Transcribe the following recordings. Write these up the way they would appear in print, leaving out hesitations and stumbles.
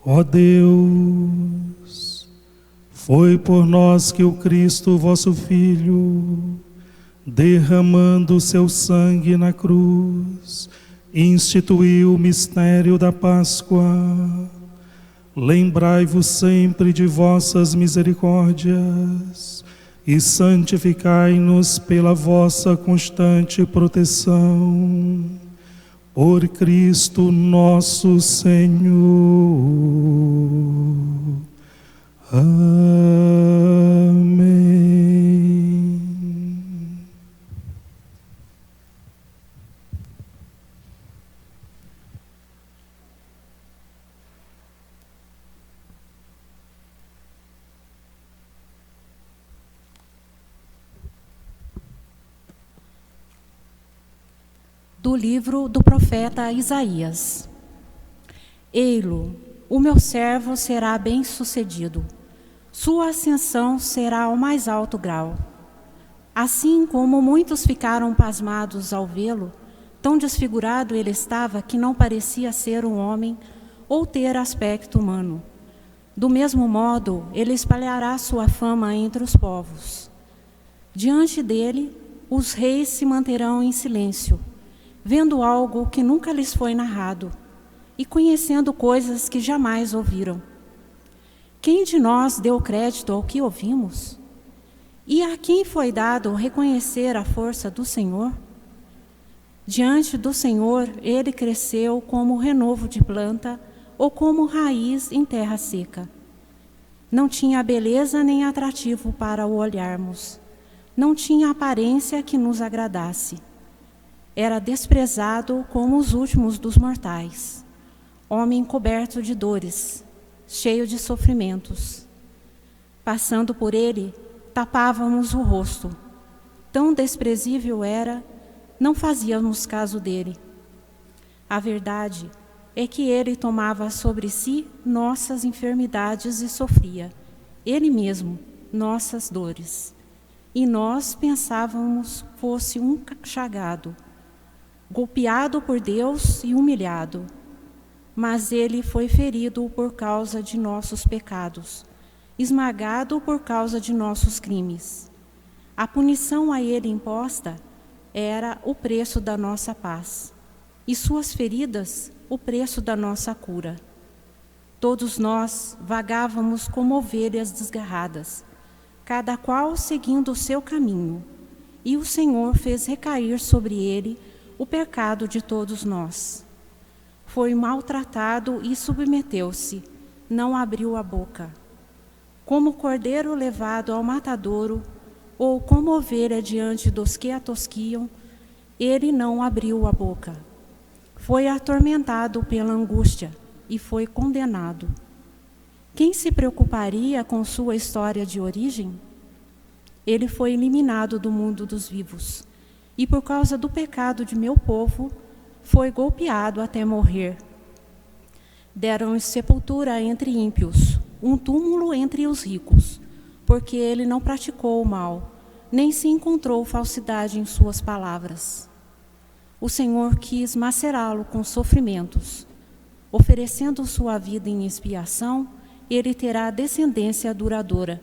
Ó Deus, foi por nós que o Cristo, vosso Filho, derramando seu sangue na cruz, instituiu o mistério da Páscoa. Lembrai-vos sempre de vossas misericórdias e santificai-nos pela vossa constante proteção. Por Cristo nosso Senhor. Amém. Do livro do profeta Isaías. Ei-lo, o meu servo será bem-sucedido. Sua ascensão será ao mais alto grau. Assim como muitos ficaram pasmados ao vê-lo, tão desfigurado ele estava que não parecia ser um homem ou ter aspecto humano. Do mesmo modo, ele espalhará sua fama entre os povos. Diante dele, os reis se manterão em silêncio, vendo algo que nunca lhes foi narrado e conhecendo coisas que jamais ouviram. Quem de nós deu crédito ao que ouvimos? E a quem foi dado reconhecer a força do Senhor? Diante do Senhor, ele cresceu como renovo de planta ou como raiz em terra seca. Não tinha beleza nem atrativo para o olharmos. Não tinha aparência que nos agradasse. Era desprezado como os últimos dos mortais, homem coberto de dores, cheio de sofrimentos. Passando por ele, tapávamos o rosto. Tão desprezível era, não fazíamos caso dele. A verdade é que ele tomava sobre si nossas enfermidades e sofria, ele mesmo, nossas dores. E nós pensávamos fosse um chagado, golpeado por Deus e humilhado. Mas ele foi ferido por causa de nossos pecados, esmagado por causa de nossos crimes. A punição a ele imposta era o preço da nossa paz, e suas feridas, o preço da nossa cura. Todos nós vagávamos como ovelhas desgarradas, cada qual seguindo o seu caminho, e o Senhor fez recair sobre ele o pecado de todos nós. Foi maltratado e submeteu-se, não abriu a boca. Como cordeiro levado ao matadouro, ou como ovelha diante dos que a tosquiam, ele não abriu a boca. Foi atormentado pela angústia e foi condenado. Quem se preocuparia com sua história de origem? Ele foi eliminado do mundo dos vivos. E por causa do pecado de meu povo, foi golpeado até morrer. Deram-lhe sepultura entre ímpios, um túmulo entre os ricos, porque ele não praticou o mal, nem se encontrou falsidade em suas palavras. O Senhor quis macerá-lo com sofrimentos. Oferecendo sua vida em expiação, ele terá descendência duradoura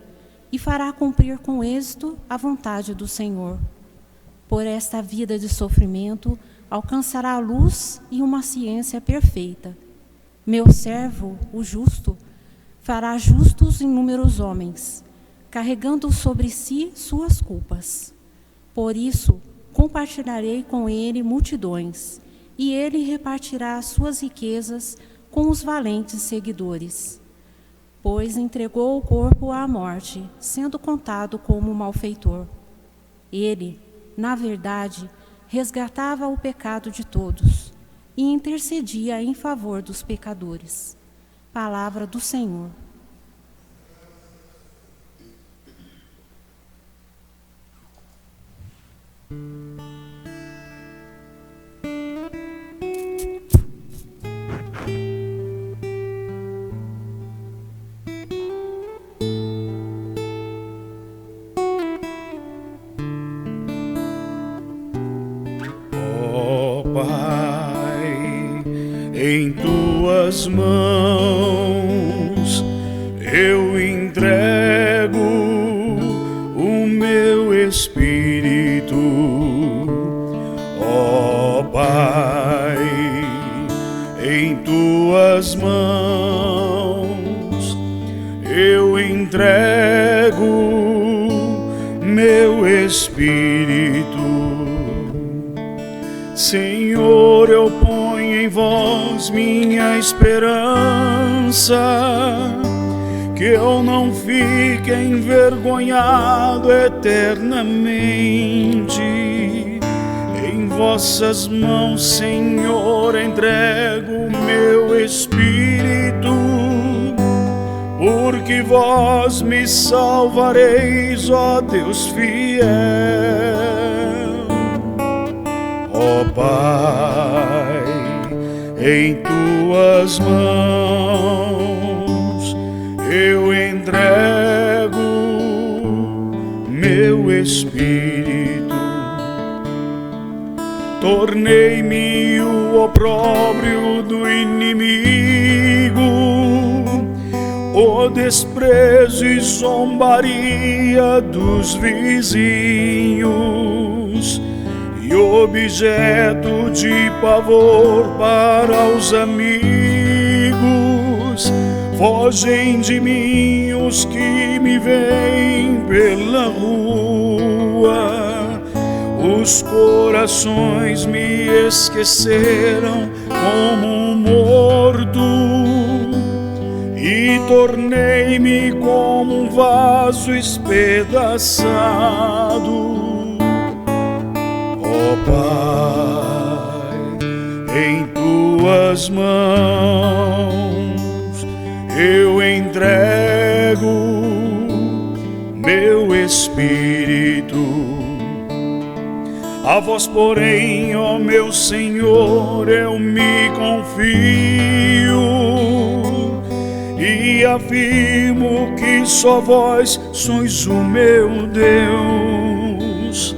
e fará cumprir com êxito a vontade do Senhor. Por esta vida de sofrimento, alcançará a luz e uma ciência perfeita. Meu servo, o justo, fará justos inúmeros homens, carregando sobre si suas culpas. Por isso, compartilharei com ele multidões, e ele repartirá suas riquezas com os valentes seguidores. Pois entregou o corpo à morte, sendo contado como malfeitor. Ele, na verdade, resgatava o pecado de todos e intercedia em favor dos pecadores. Palavra do Senhor. Pai, em tuas mãos eu entrego o meu espírito, ó Pai, em tuas mãos eu entrego meu espírito. Senhor, eu ponho em vós minha esperança, que eu não fique envergonhado eternamente. Em vossas mãos, Senhor, entrego meu espírito, porque vós me salvareis, ó Deus fiel. Ó Pai, em tuas mãos eu entrego meu espírito. Tornei-me o opróbrio do inimigo, o desprezo e zombaria dos vizinhos, e objeto de pavor para os amigos. Fogem de mim os que me veem pela rua, os corações me esqueceram como morto, e tornei-me como um vaso espedaçado. Ó Pai, em tuas mãos eu entrego meu espírito. A vós, porém, ó meu Senhor, eu me confio e afirmo que só vós sois o meu Deus.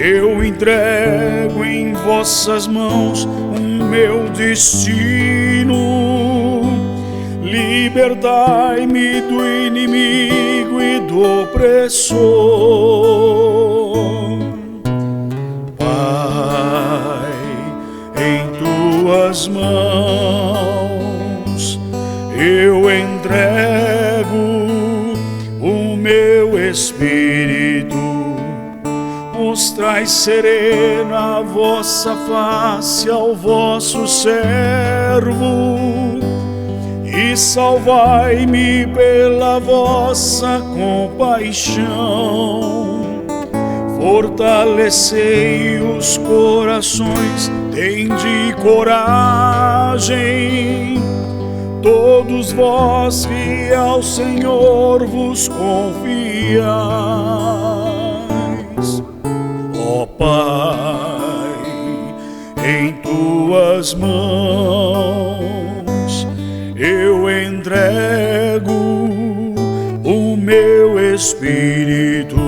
Eu entrego em vossas mãos o meu destino. Libertai-me do inimigo e do opressor. Pai, em tuas mãos eu entrego o meu espírito. Mostrai serena a vossa face ao vosso servo, e salvai-me pela vossa compaixão. Fortalecei os corações, tende coragem, todos vós que ao Senhor vos confiais. Ó Pai, em tuas mãos eu entrego o meu espírito.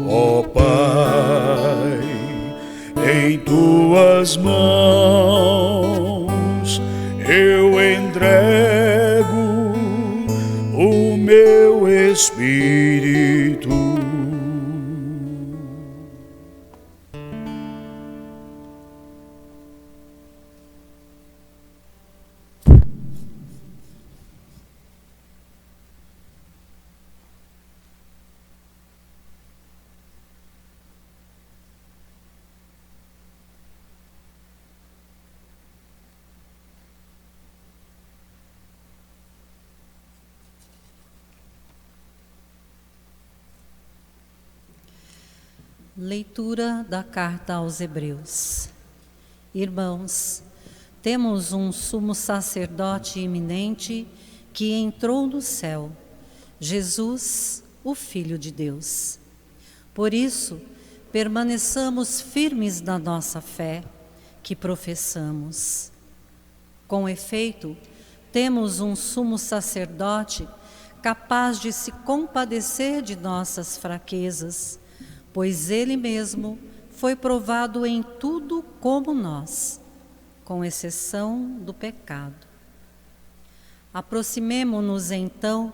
Ó Pai, em tuas mãos eu entrego o meu espírito. Leitura da carta aos Hebreus. Irmãos, temos um sumo sacerdote iminente que entrou do céu, Jesus, o Filho de Deus. Por isso, permaneçamos firmes na nossa fé que professamos. Com efeito, temos um sumo sacerdote capaz de se compadecer de nossas fraquezas, pois ele mesmo foi provado em tudo como nós, com exceção do pecado. Aproximemo-nos, então,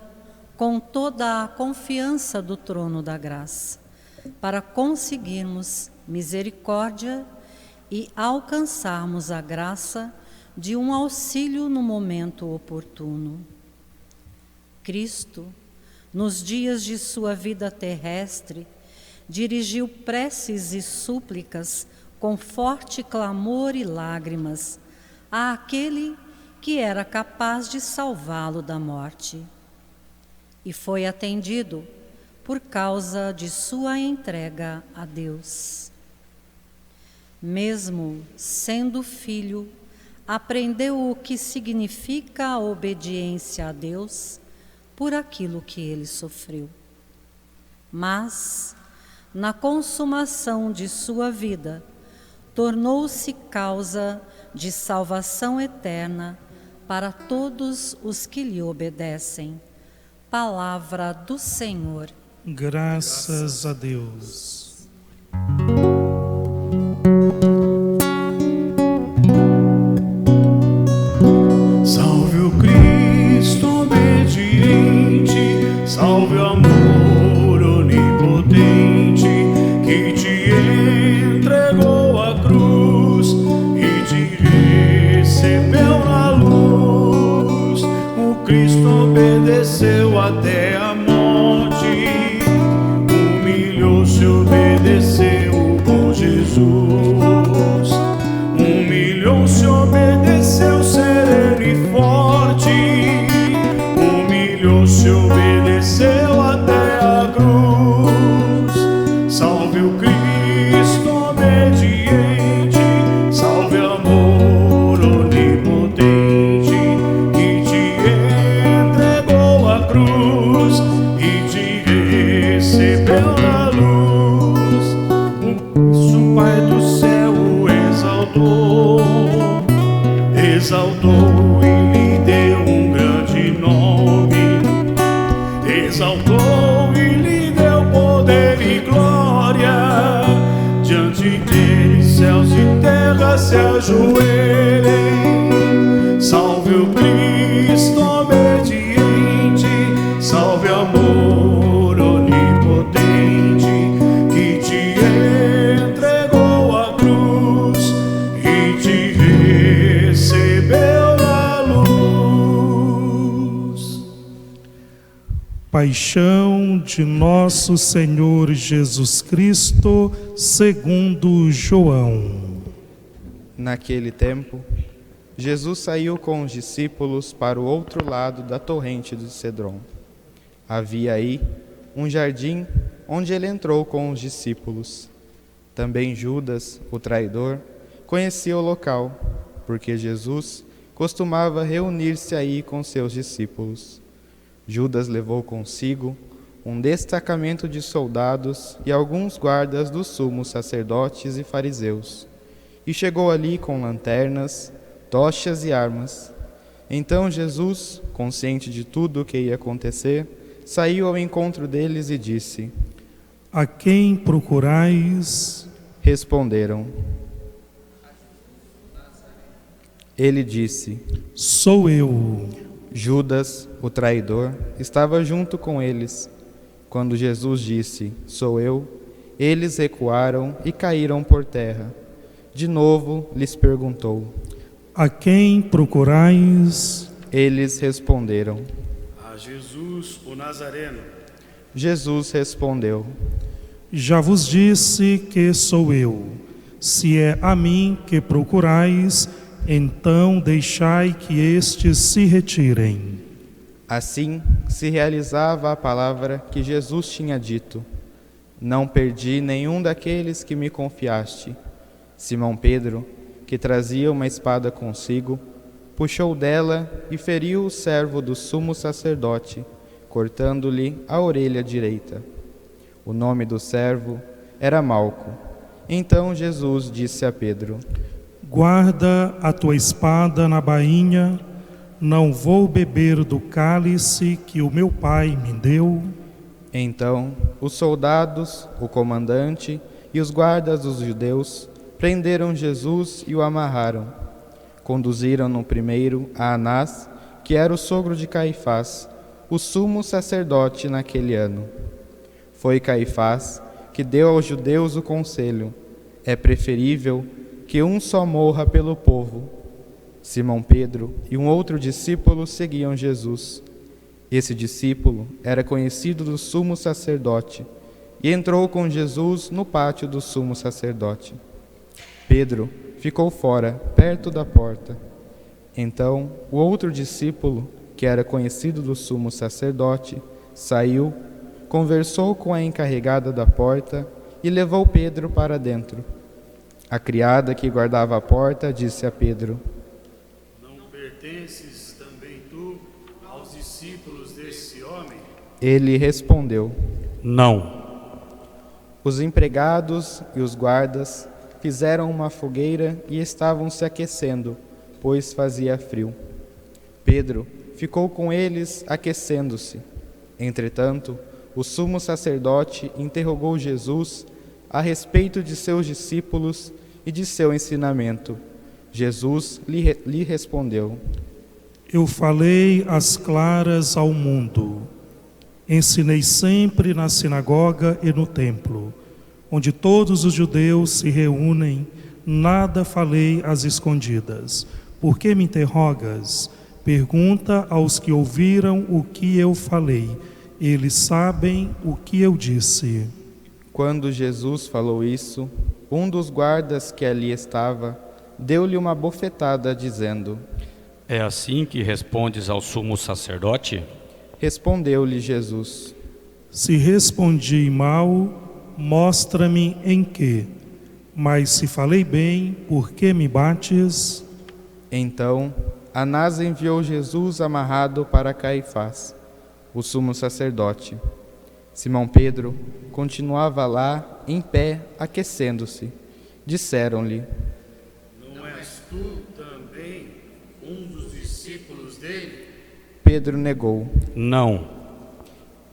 com toda a confiança do trono da graça, para conseguirmos misericórdia e alcançarmos a graça de um auxílio no momento oportuno. Cristo, nos dias de sua vida terrestre, dirigiu preces e súplicas com forte clamor e lágrimas àquele que era capaz de salvá-lo da morte. E foi atendido por causa de sua entrega a Deus. Mesmo sendo filho, aprendeu o que significa a obediência a Deus por aquilo que ele sofreu. Mas, na consumação de sua vida, tornou-se causa de salvação eterna para todos os que lhe obedecem. Palavra do Senhor. Graças a Deus. Salve o Cristo obediente, salve o amor onipotente, que te entregou a cruz e te recebeu na luz. O Cristo obedeceu até a morte, humilhou-se, obedeceu com Jesus. Humilhou-se, obedeceu sereno e forte, humilhou-se, obedeceu até a cruz. Salve o Cristo obediente, salve amor onipotente, que te entregou a cruz e te recebeu na luz. O Pai do céu o exaltou e lhe deu um grande nome, exaltou e lhe deu poder e glória. Diante dele céus e terra se ajoelhem. Salve o Cristo obediente, salve amor onipotente, que te entregou a cruz e te recebeu na luz. Paixão de nosso Senhor Jesus Cristo, segundo João. Naquele tempo, Jesus saiu com os discípulos para o outro lado da torrente de Cedron. Havia aí um jardim onde ele entrou com os discípulos. Também Judas, o traidor, conhecia o local, porque Jesus costumava reunir-se aí com seus discípulos. Judas levou consigo um destacamento de soldados e alguns guardas dos sumos sacerdotes e fariseus, e chegou ali com lanternas, tochas e armas. Então Jesus, consciente de tudo o que ia acontecer, saiu ao encontro deles e disse: A quem procurais? Responderam. Ele disse: Sou eu. Judas, o traidor, estava junto com eles. Quando Jesus disse: Sou eu, eles recuaram e caíram por terra. De novo lhes perguntou: A quem procurais? Eles responderam: A Jesus, o Nazareno. Jesus respondeu: Já vos disse que sou eu. Se é a mim que procurais, então deixai que estes se retirem. Assim se realizava a palavra que Jesus tinha dito: Não perdi nenhum daqueles que me confiaste. Simão Pedro, que trazia uma espada consigo, puxou dela e feriu o servo do sumo sacerdote, cortando-lhe a orelha direita. O nome do servo era Malco. Então Jesus disse a Pedro: Guarda a tua espada na bainha, não vou beber do cálice que o meu pai me deu. Então os soldados, o comandante e os guardas dos judeus prenderam Jesus e o amarraram. Conduziram-no primeiro a Anás, que era o sogro de Caifás, o sumo sacerdote naquele ano. Foi Caifás que deu aos judeus o conselho: é preferível que um só morra pelo povo. Simão Pedro e um outro discípulo seguiam Jesus. Esse discípulo era conhecido do sumo sacerdote e entrou com Jesus no pátio do sumo sacerdote. Pedro ficou fora, perto da porta. Então, o outro discípulo, que era conhecido do sumo sacerdote, saiu, conversou com a encarregada da porta e levou Pedro para dentro. A criada que guardava a porta disse a Pedro: Não pertences também tu aos discípulos desse homem? Ele respondeu: Não. Os empregados e os guardas fizeram uma fogueira e estavam se aquecendo, pois fazia frio. Pedro ficou com eles aquecendo-se. Entretanto, o sumo sacerdote interrogou Jesus a respeito de seus discípulos e de seu ensinamento. Jesus lhe respondeu: Eu falei às claras ao mundo. Ensinei sempre na sinagoga e no templo, onde todos os judeus se reúnem. Nada falei às escondidas. Por que me interrogas? Pergunta aos que ouviram o que eu falei. Eles sabem o que eu disse. Quando Jesus falou isso, um dos guardas que ali estava deu-lhe uma bofetada, dizendo: É assim que respondes ao sumo sacerdote? Respondeu-lhe Jesus: Se respondi mal, mostra-me em que. Mas se falei bem, por que me bates? Então, Anás enviou Jesus amarrado para Caifás, o sumo sacerdote. Simão Pedro continuava lá, em pé, aquecendo-se. Disseram-lhe: Não és tu também um dos discípulos dele? Pedro negou. Não.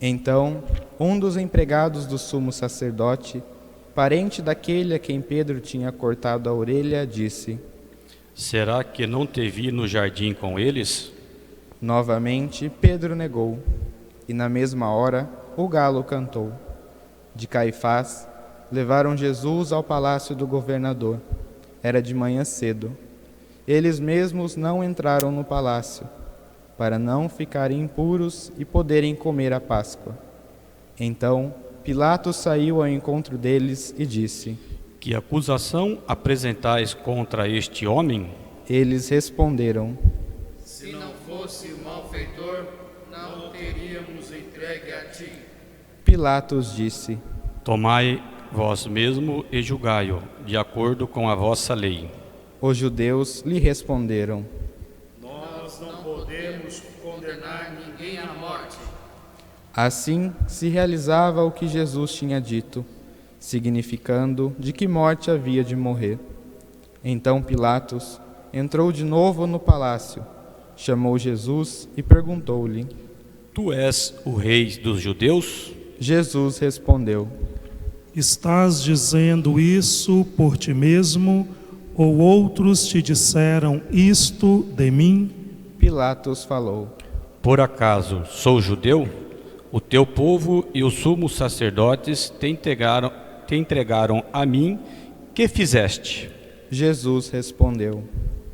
Então, um dos empregados do sumo sacerdote, parente daquele a quem Pedro tinha cortado a orelha, disse: Será que não te vi no jardim com eles? Novamente, Pedro negou, e na mesma hora o galo cantou. De Caifás, levaram Jesus ao palácio do governador. Era de manhã cedo. Eles mesmos não entraram no palácio, para não ficarem impuros e poderem comer a Páscoa. Então, Pilatos saiu ao encontro deles e disse: Que acusação apresentais contra este homem? Eles responderam: Se não fosse malfeitor, não o teríamos entregue a ti. Pilatos disse: Tomai vós mesmo e julgai-o, de acordo com a vossa lei. Os judeus lhe responderam: Nós não podemos condenar ninguém à morte. Assim se realizava o que Jesus tinha dito, significando de que morte havia de morrer. Então Pilatos entrou de novo no palácio, chamou Jesus e perguntou-lhe: Tu és o rei dos judeus? Jesus respondeu: Estás dizendo isso por ti mesmo, ou outros te disseram isto de mim? Pilatos falou: Por acaso sou judeu? O teu povo e os sumos sacerdotes te entregaram a mim. Que fizeste? Jesus respondeu: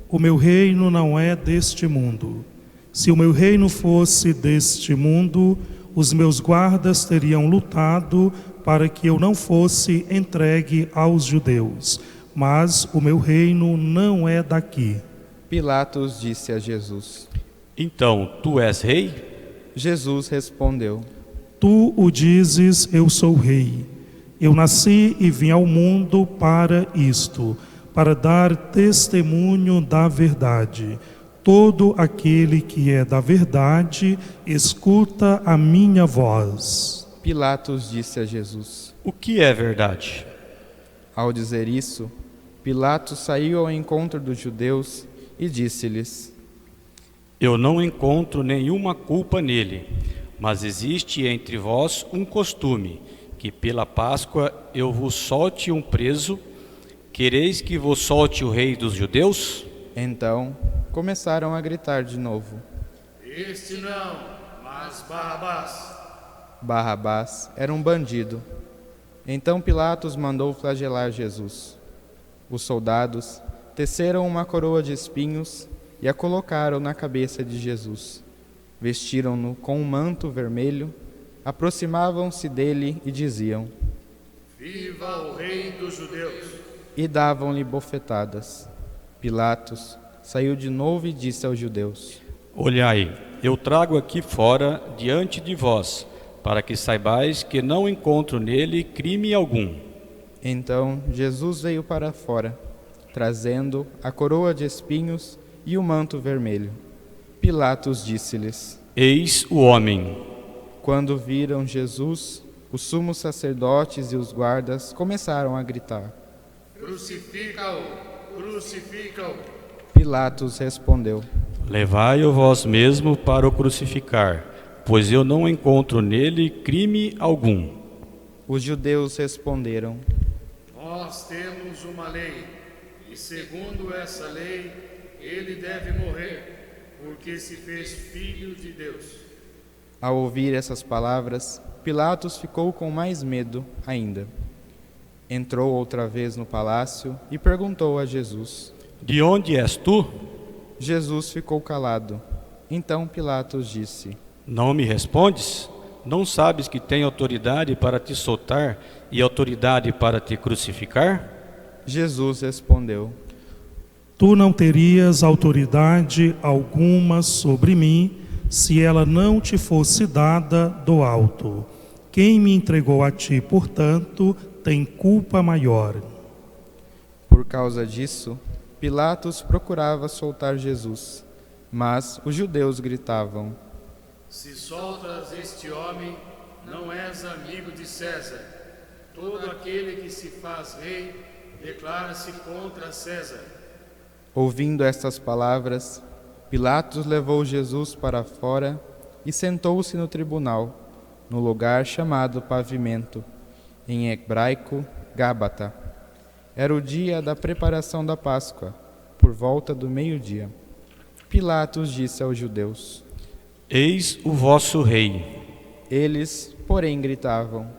O meu reino não é deste mundo. Se o meu reino fosse deste mundo, os meus guardas teriam lutado para que eu não fosse entregue aos judeus. Mas o meu reino não é daqui. Pilatos disse a Jesus: Então, tu és rei? Jesus respondeu: Tu o dizes, eu sou rei. Eu nasci e vim ao mundo para isto, para dar testemunho da verdade. Todo aquele que é da verdade, escuta a minha voz. Pilatos disse a Jesus: O que é verdade? Ao dizer isso, Pilatos saiu ao encontro dos judeus e disse-lhes: Eu não encontro nenhuma culpa nele, mas existe entre vós um costume, que pela Páscoa eu vos solte um preso. Quereis que vos solte o rei dos judeus? Então começaram a gritar de novo: Este não, mas Barrabás. Barrabás era um bandido. Então Pilatos mandou flagelar Jesus. Os soldados teceram uma coroa de espinhos e a colocaram na cabeça de Jesus. Vestiram-no com um manto vermelho, aproximavam-se dele e diziam: Viva o Rei dos Judeus! E davam-lhe bofetadas. Pilatos saiu de novo e disse aos judeus: Olhai, eu trago aqui fora diante de vós, para que saibais que não encontro nele crime algum. Então Jesus veio para fora, trazendo a coroa de espinhos e o manto vermelho. Pilatos disse-lhes: Eis o homem. Quando viram Jesus, os sumos sacerdotes e os guardas começaram a gritar: Crucifica-o! Crucifica-o! Pilatos respondeu: Levai-o vós mesmo para o crucificar, pois eu não encontro nele crime algum. Os judeus responderam: Nós temos uma lei, e segundo essa lei, ele deve morrer, porque se fez filho de Deus. Ao ouvir essas palavras, Pilatos ficou com mais medo ainda. Entrou outra vez no palácio e perguntou a Jesus: De onde és tu? Jesus ficou calado. Então Pilatos disse: Não me respondes? Não sabes que tenho autoridade para te soltar e autoridade para te crucificar? Jesus respondeu: Tu não terias autoridade alguma sobre mim, se ela não te fosse dada do alto. Quem me entregou a ti, portanto, tem culpa maior. Por causa disso, Pilatos procurava soltar Jesus, mas os judeus gritavam: Se soltas este homem, não és amigo de César. Todo aquele que se faz rei declara-se contra César. Ouvindo estas palavras, Pilatos levou Jesus para fora e sentou-se no tribunal, no lugar chamado Pavimento, em hebraico, Gábata. Era o dia da preparação da Páscoa, por volta do meio-dia. Pilatos disse aos judeus: Eis o vosso rei. Eles, porém, gritavam: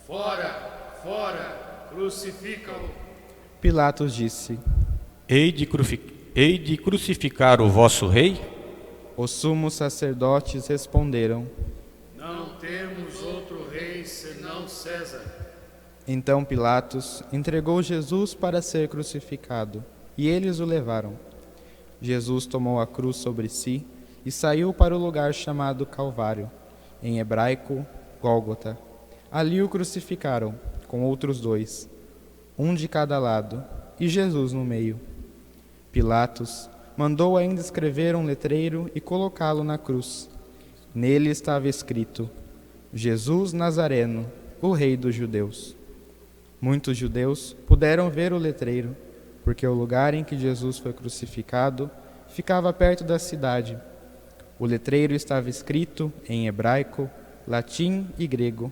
Fora, fora, crucifica-o. Pilatos disse: Hei de crucificar o vosso rei? Os sumos sacerdotes responderam: Não temos outro rei senão César. Então Pilatos entregou Jesus para ser crucificado, e eles o levaram. Jesus tomou a cruz sobre si e saiu para o lugar chamado Calvário, em hebraico, Gólgota. Ali o crucificaram, com outros dois, um de cada lado, e Jesus no meio. Pilatos mandou ainda escrever um letreiro e colocá-lo na cruz. Nele estava escrito: Jesus Nazareno, o Rei dos Judeus. Muitos judeus puderam ver o letreiro, porque o lugar em que Jesus foi crucificado ficava perto da cidade. O letreiro estava escrito em hebraico, latim e grego.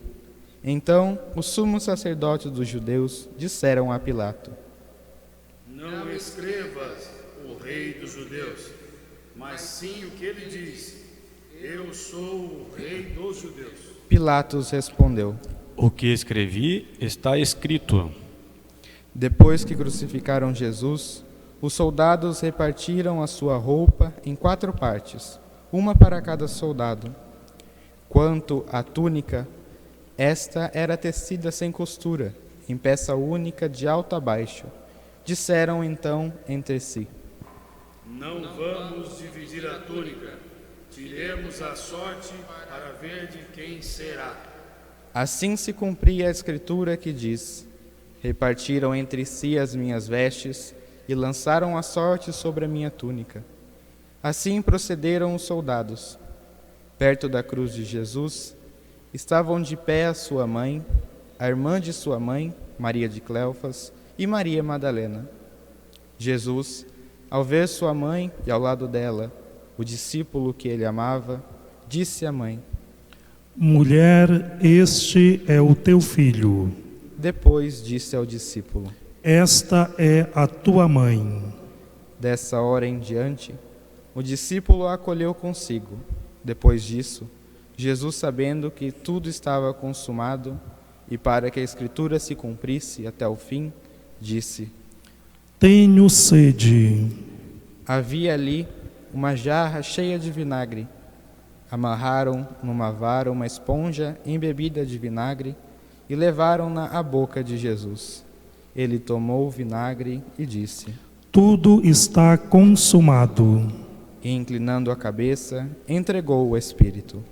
Então os sumos sacerdotes dos judeus disseram a Pilato: Não escrevas o Rei dos Judeus, mas sim o que ele diz: Eu sou o Rei dos Judeus. Pilatos respondeu: O que escrevi está escrito. Depois que crucificaram Jesus, os soldados repartiram a sua roupa em 4 partes, uma para cada soldado. Quanto à túnica, esta era tecida sem costura, em peça única de alto a baixo. Disseram então entre si: Não vamos dividir a túnica, tiremos a sorte para ver de quem será. Assim se cumpria a escritura que diz: Repartiram entre si as minhas vestes e lançaram a sorte sobre a minha túnica. Assim procederam os soldados. Perto da cruz de Jesus estavam de pé a sua mãe, a irmã de sua mãe, Maria de Cleofas, e Maria Madalena. Jesus, ao ver sua mãe e ao lado dela o discípulo que ele amava, disse à mãe: Mulher, este é o teu filho. Depois disse ao discípulo: Esta é a tua mãe. Dessa hora em diante, o discípulo a acolheu consigo. Depois disso, Jesus, sabendo que tudo estava consumado, e para que a Escritura se cumprisse até o fim, disse: Tenho sede. Havia ali uma jarra cheia de vinagre. Amarraram numa vara uma esponja embebida de vinagre e levaram-na à boca de Jesus. Ele tomou o vinagre e disse: Tudo está consumado. E, inclinando a cabeça, entregou o Espírito.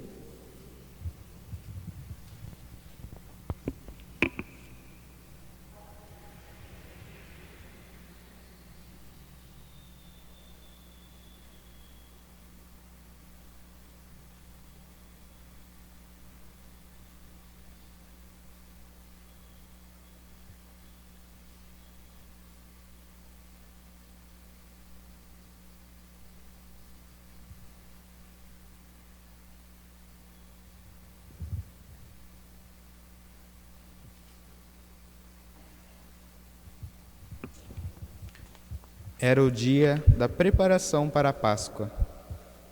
Era o dia da preparação para a Páscoa.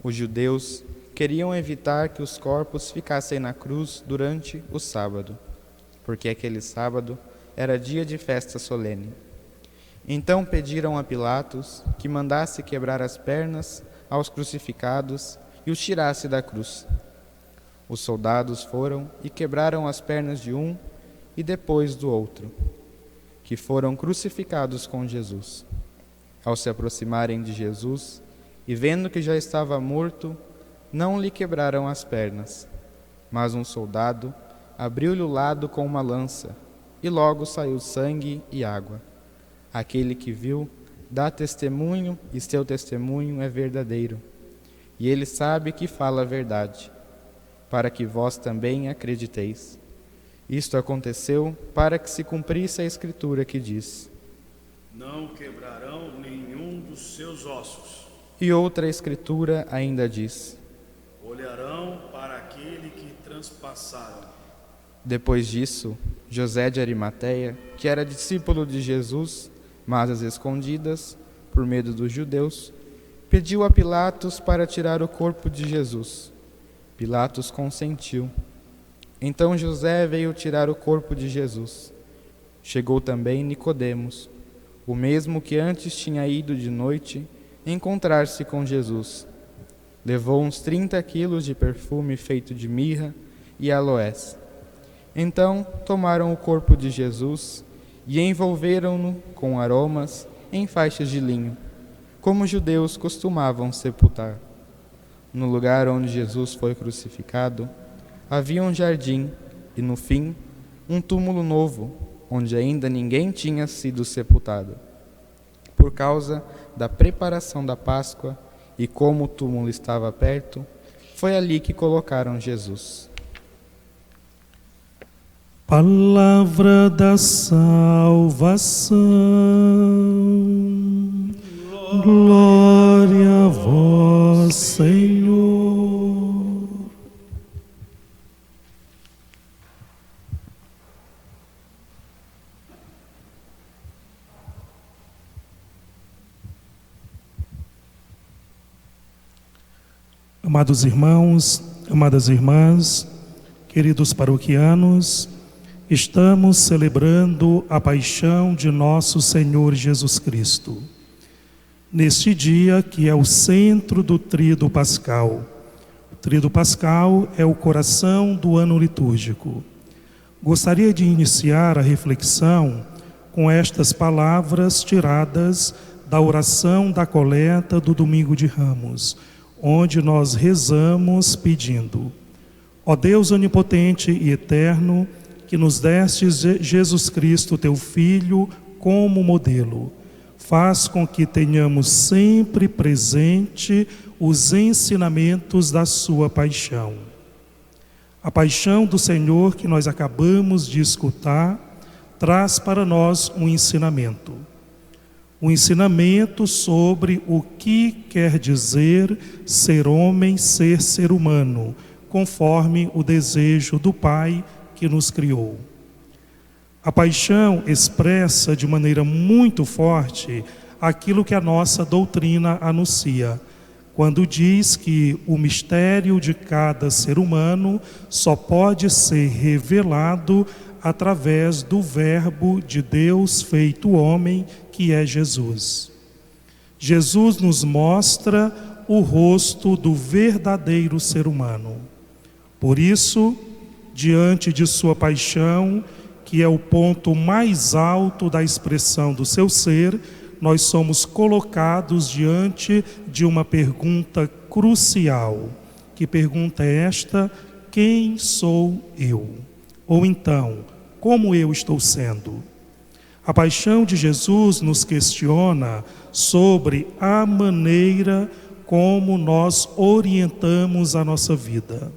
Os judeus queriam evitar que os corpos ficassem na cruz durante o sábado, porque aquele sábado era dia de festa solene. Então pediram a Pilatos que mandasse quebrar as pernas aos crucificados e os tirasse da cruz. Os soldados foram e quebraram as pernas de um e depois do outro, que foram crucificados com Jesus. Ao se aproximarem de Jesus e vendo que já estava morto, não lhe quebraram as pernas. Mas um soldado abriu-lhe o lado com uma lança, e logo saiu sangue e água. Aquele que viu dá testemunho, e seu testemunho é verdadeiro. E ele sabe que fala a verdade, para que vós também acrediteis. Isto aconteceu para que se cumprisse a Escritura que diz: Não quebrarão nenhum dos seus ossos. E outra Escritura ainda diz: Olharão para aquele que transpassaram. Depois disso, José de Arimateia, que era discípulo de Jesus, mas às escondidas, por medo dos judeus, pediu a Pilatos para tirar o corpo de Jesus. Pilatos consentiu. Então José veio tirar o corpo de Jesus. Chegou também Nicodemos, o mesmo que antes tinha ido de noite encontrar-se com Jesus. Levou uns 30 quilos de perfume feito de mirra e aloés. Então tomaram o corpo de Jesus e envolveram-no com aromas em faixas de linho, como os judeus costumavam sepultar. No lugar onde Jesus foi crucificado, havia um jardim e, no fim, um túmulo novo, onde ainda ninguém tinha sido sepultado. Por causa da preparação da Páscoa e como o túmulo estava perto, foi ali que colocaram Jesus. Palavra da salvação. Glória a vós, Senhor. Amados irmãos, amadas irmãs, queridos paroquianos, estamos celebrando a paixão de nosso Senhor Jesus Cristo. Neste dia que é o centro do Tríduo Pascal. O Tríduo Pascal é o coração do ano litúrgico. Gostaria de iniciar a reflexão com estas palavras tiradas da oração da coleta do Domingo de Ramos, onde nós rezamos pedindo: ó Deus onipotente e eterno, que nos destes Jesus Cristo, teu Filho, como modelo, faz com que tenhamos sempre presente os ensinamentos da sua paixão. A paixão do Senhor que nós acabamos de escutar traz para nós um ensinamento. Um ensinamento sobre o que quer dizer ser homem, ser humano, conforme o desejo do Pai que nos criou. A paixão expressa de maneira muito forte aquilo que a nossa doutrina anuncia, quando diz que o mistério de cada ser humano só pode ser revelado através do Verbo de Deus feito homem, que é Jesus. Jesus nos mostra o rosto do verdadeiro ser humano. Por isso, diante de sua paixão, que é o ponto mais alto da expressão do seu ser, nós somos colocados diante de uma pergunta crucial. Que pergunta é esta? Quem sou eu? Ou então, como eu estou sendo? A paixão de Jesus nos questiona sobre a maneira como nós orientamos a nossa vida.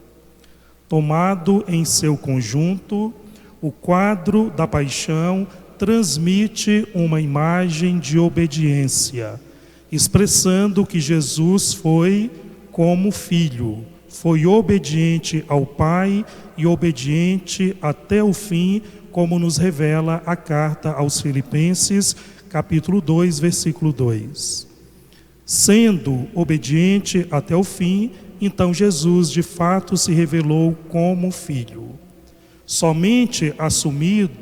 Tomado em seu conjunto, o quadro da paixão transmite uma imagem de obediência, expressando que Jesus foi como filho, foi obediente ao Pai e obediente até o fim, como nos revela a carta aos Filipenses, capítulo 2, versículo 2. Sendo obediente até o fim, então Jesus de fato se revelou como filho. Somente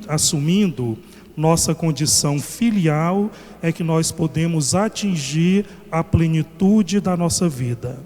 assumindo nossa condição filial é que nós podemos atingir a plenitude da nossa vida.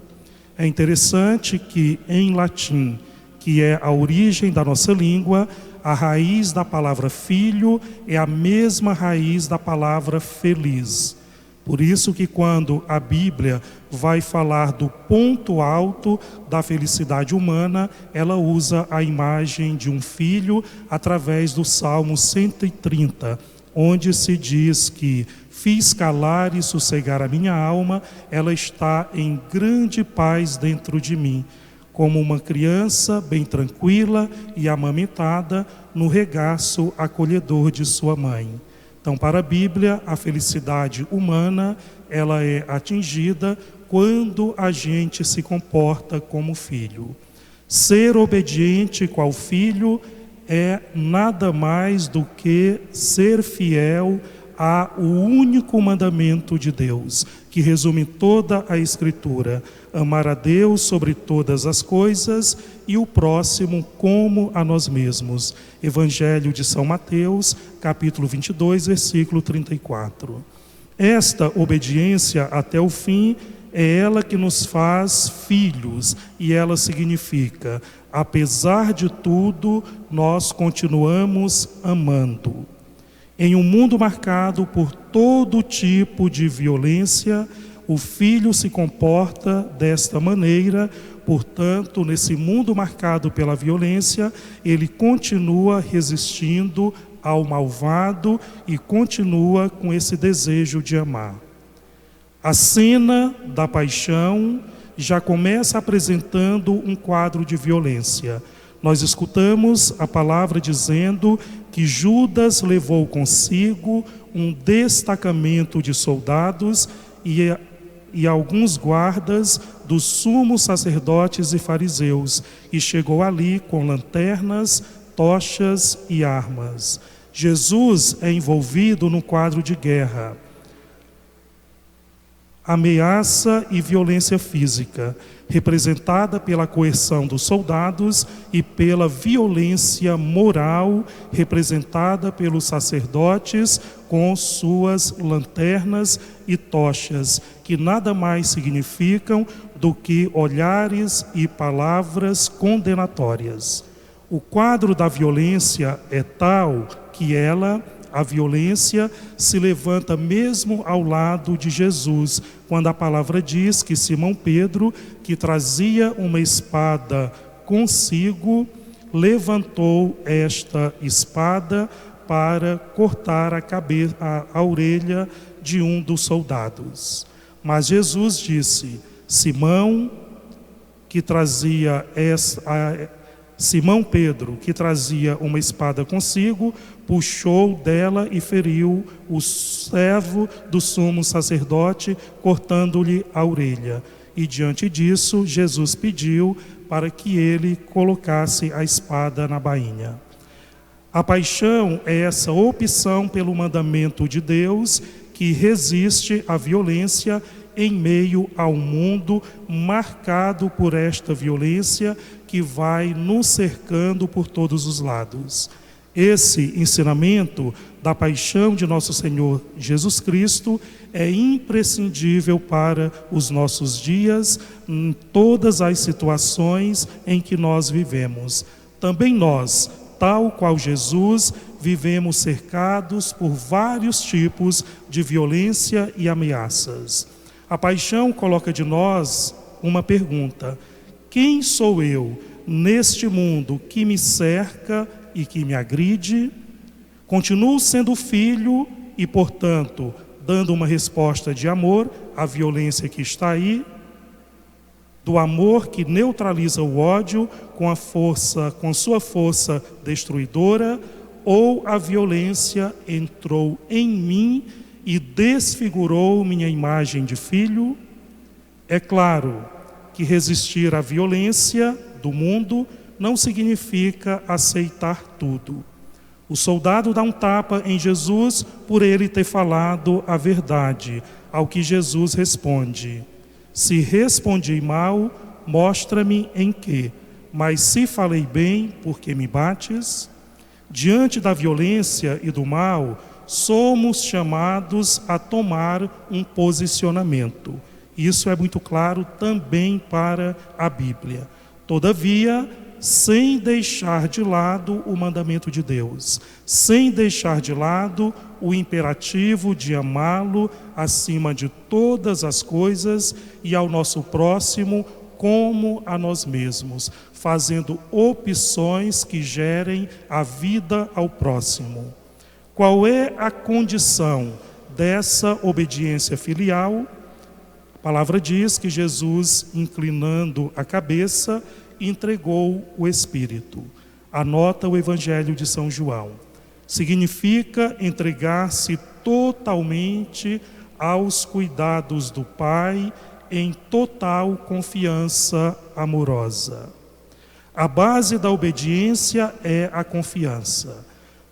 É interessante que em latim, que é a origem da nossa língua, a raiz da palavra filho é a mesma raiz da palavra feliz. Por isso que quando a Bíblia vai falar do ponto alto da felicidade humana, ela usa a imagem de um filho através do Salmo 130, onde se diz que fiz calar e sossegar a minha alma, ela está em grande paz dentro de mim, como uma criança bem tranquila e amamentada no regaço acolhedor de sua mãe. Então, para a Bíblia, a felicidade humana, ela é atingida quando a gente se comporta como filho. Ser obediente qual filho é nada mais do que ser fiel ao único mandamento de Deus, que resume toda a Escritura: amar a Deus sobre todas as coisas e o próximo como a nós mesmos. Evangelho de São Mateus, capítulo 22, versículo 34. Esta obediência até o fim é ela que nos faz filhos, e ela significa, apesar de tudo, nós continuamos amando. Em um mundo marcado por todo tipo de violência, o filho se comporta desta maneira. Portanto, nesse mundo marcado pela violência, ele continua resistindo ao malvado e continua com esse desejo de amar. A cena da paixão já começa apresentando um quadro de violência. Nós escutamos a palavra dizendo que Judas levou consigo um destacamento de soldados e alguns guardas dos sumos sacerdotes e fariseus, e chegou ali com lanternas, tochas e armas. Jesus é envolvido num quadro de guerra, ameaça e violência física, representada pela coerção dos soldados, e pela violência moral, representada pelos sacerdotes com suas lanternas e tochas, que nada mais significam do que olhares e palavras condenatórias. O quadro da violência é tal que a violência se levanta mesmo ao lado de Jesus, quando a palavra diz que Simão Pedro, que trazia uma espada consigo, levantou esta espada para cortar a orelha de um dos soldados. Mas Jesus disse: Simão Pedro, que trazia uma espada consigo, puxou dela e feriu o servo do sumo sacerdote, cortando-lhe a orelha. E diante disso, Jesus pediu para que ele colocasse a espada na bainha. A paixão é essa opção pelo mandamento de Deus, que resiste à violência em meio ao mundo marcado por esta violência que vai nos cercando por todos os lados. Esse ensinamento da paixão de nosso Senhor Jesus Cristo é imprescindível para os nossos dias, em todas as situações em que nós vivemos. Também nós, tal qual Jesus, vivemos cercados por vários tipos de violência e ameaças. A paixão coloca de nós uma pergunta: quem sou eu neste mundo que me cerca e que me agride? Continuo sendo filho e, portanto, dando uma resposta de amor à violência que está aí, do amor que neutraliza o ódio com sua força destruidora, ou a violência entrou em mim e desfigurou minha imagem de filho? É claro que resistir à violência do mundo não significa aceitar tudo. O soldado dá um tapa em Jesus por ele ter falado a verdade, ao que Jesus responde: se respondi mal, mostra-me em que, mas se falei bem, por que me bates? Diante da violência e do mal, somos chamados a tomar um posicionamento. Isso é muito claro também para a Bíblia. Todavia, sem deixar de lado o mandamento de Deus, sem deixar de lado o imperativo de amá-lo acima de todas as coisas e ao nosso próximo como a nós mesmos, fazendo opções que gerem a vida ao próximo. Qual é a condição dessa obediência filial? A palavra diz que Jesus, inclinando a cabeça, entregou o Espírito. Anota o Evangelho de São João. Significa entregar-se totalmente aos cuidados do Pai em total confiança amorosa. A base da obediência é a confiança.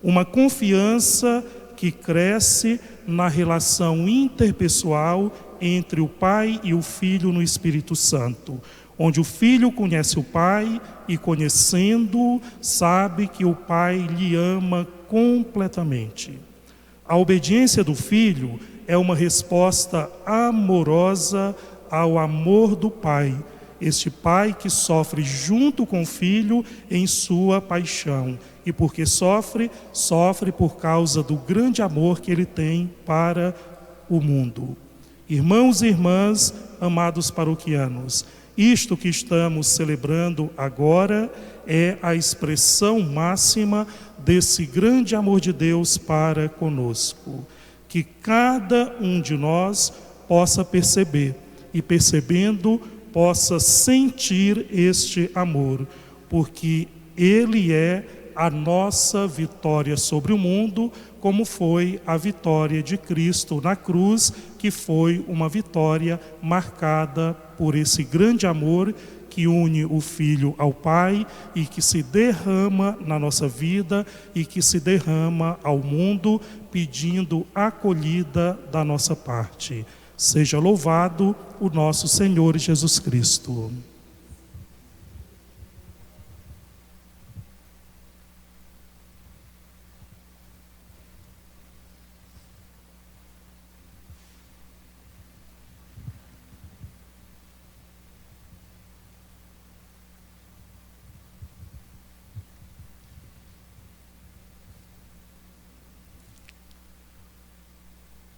Uma confiança que cresce na relação interpessoal entre o Pai e o Filho no Espírito Santo, onde o Filho conhece o Pai e, conhecendo-o, sabe que o Pai lhe ama completamente. A obediência do Filho é uma resposta amorosa ao amor do Pai, este Pai que sofre junto com o Filho em sua paixão. E porque sofre por causa do grande amor que Ele tem para o mundo. Irmãos e irmãs, amados paroquianos, isto que estamos celebrando agora é a expressão máxima desse grande amor de Deus para conosco. Que cada um de nós possa perceber e, percebendo, possa sentir este amor, porque Ele é a nossa vitória sobre o mundo, como foi a vitória de Cristo na cruz, que foi uma vitória marcada por esse grande amor que une o Filho ao Pai e que se derrama na nossa vida e que se derrama ao mundo, pedindo acolhida da nossa parte. Seja louvado o nosso Senhor Jesus Cristo.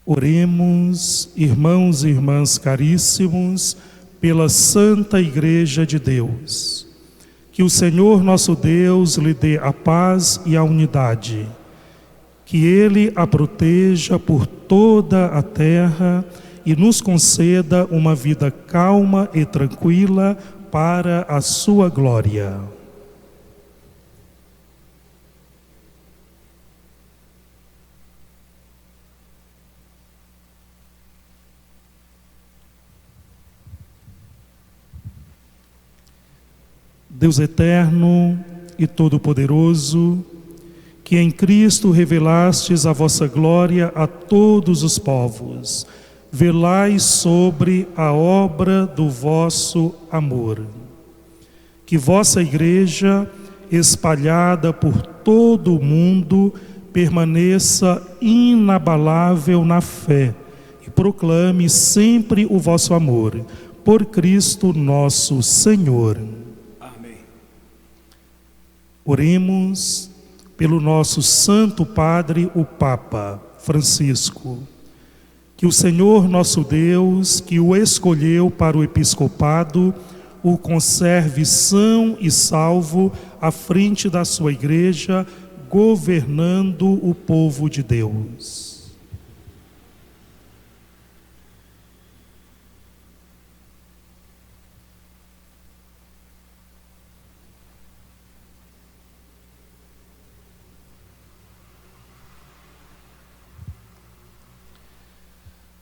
Oremos, irmãos e irmãs caríssimos, pela Santa Igreja de Deus. Que o Senhor nosso Deus lhe dê a paz e a unidade. Que Ele a proteja por toda a terra e nos conceda uma vida calma e tranquila para a sua glória. Deus eterno e todo-poderoso, que em Cristo revelastes a vossa glória a todos os povos. Velai sobre a obra do vosso amor. Que vossa Igreja, espalhada por todo o mundo, permaneça inabalável na fé e proclame sempre o vosso amor. Por Cristo nosso Senhor. Amém. Oremos pelo nosso Santo Padre, o Papa Francisco. Que o Senhor nosso Deus, que o escolheu para o episcopado, o conserve são e salvo à frente da sua Igreja, governando o povo de Deus.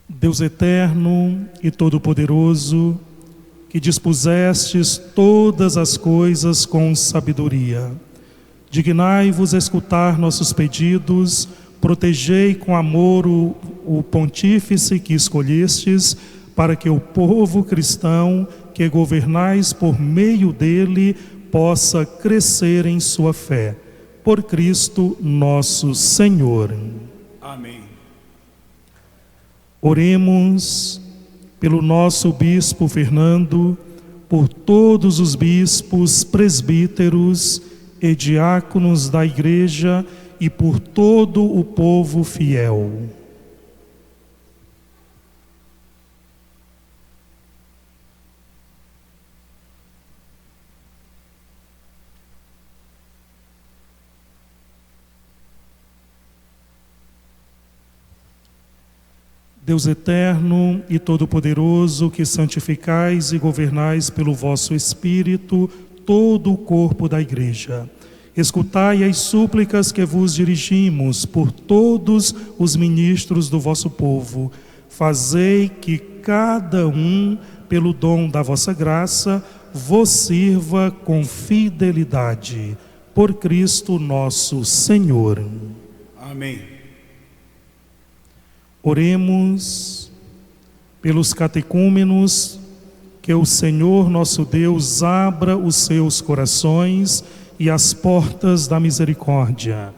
Deus eterno e todo-poderoso, que dispusestes todas as coisas com sabedoria, dignai-vos escutar nossos pedidos, protegei com amor o pontífice que escolhestes, para que o povo cristão que governais por meio dele possa crescer em sua fé. Por Cristo nosso Senhor. Amém. Oremos pelo nosso bispo Fernando, por todos os bispos, presbíteros e diáconos da Igreja e por todo o povo fiel. Deus eterno e todo-poderoso, que santificais e governais pelo vosso Espírito todo o corpo da Igreja, escutai as súplicas que vos dirigimos por todos os ministros do vosso povo. Fazei que cada um, pelo dom da vossa graça, vos sirva com fidelidade. Por Cristo nosso Senhor. Amém. Oremos pelos catecúmenos, que o Senhor nosso Deus abra os seus corações e as portas da misericórdia,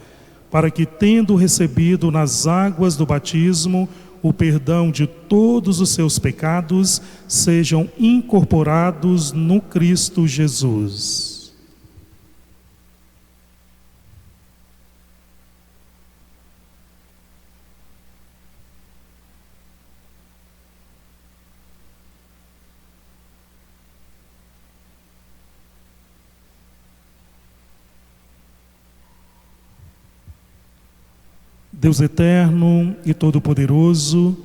para que, tendo recebido nas águas do batismo o perdão de todos os seus pecados, sejam incorporados no Cristo Jesus. Deus eterno e todo-poderoso,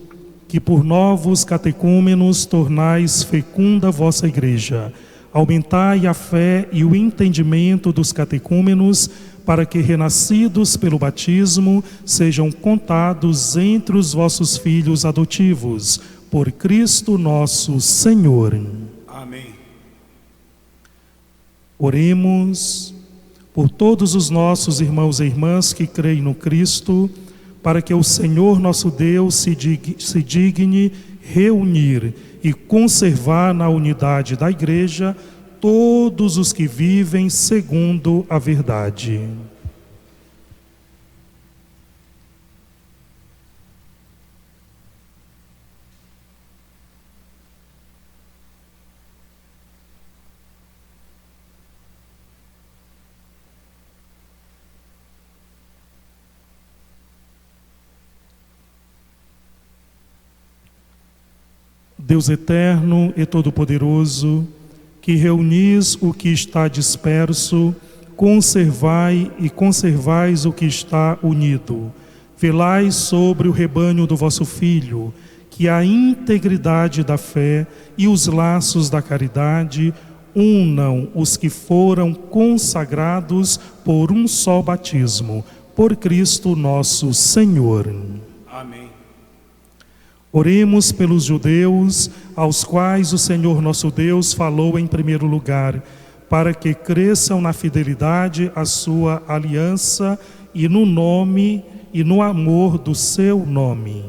que por novos catecúmenos tornais fecunda a vossa Igreja, aumentai a fé e o entendimento dos catecúmenos, para que, renascidos pelo batismo, sejam contados entre os vossos filhos adotivos, por Cristo nosso Senhor. Amém. Oremos por todos os nossos irmãos e irmãs que creem no Cristo, para que o Senhor nosso Deus se digne reunir e conservar na unidade da Igreja todos os que vivem segundo a verdade. Deus eterno e todo-poderoso, que reunis o que está disperso, conservai e conservais o que está unido. Velai sobre o rebanho do vosso Filho, que a integridade da fé e os laços da caridade unam os que foram consagrados por um só batismo, por Cristo nosso Senhor. Amém. Oremos pelos judeus, aos quais o Senhor nosso Deus falou em primeiro lugar, para que cresçam na fidelidade à sua aliança e no nome e no amor do seu nome.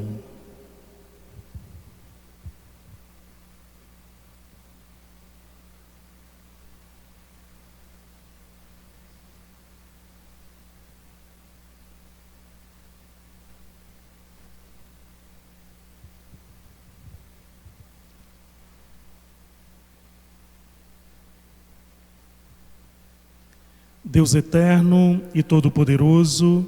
Deus eterno e todo-poderoso,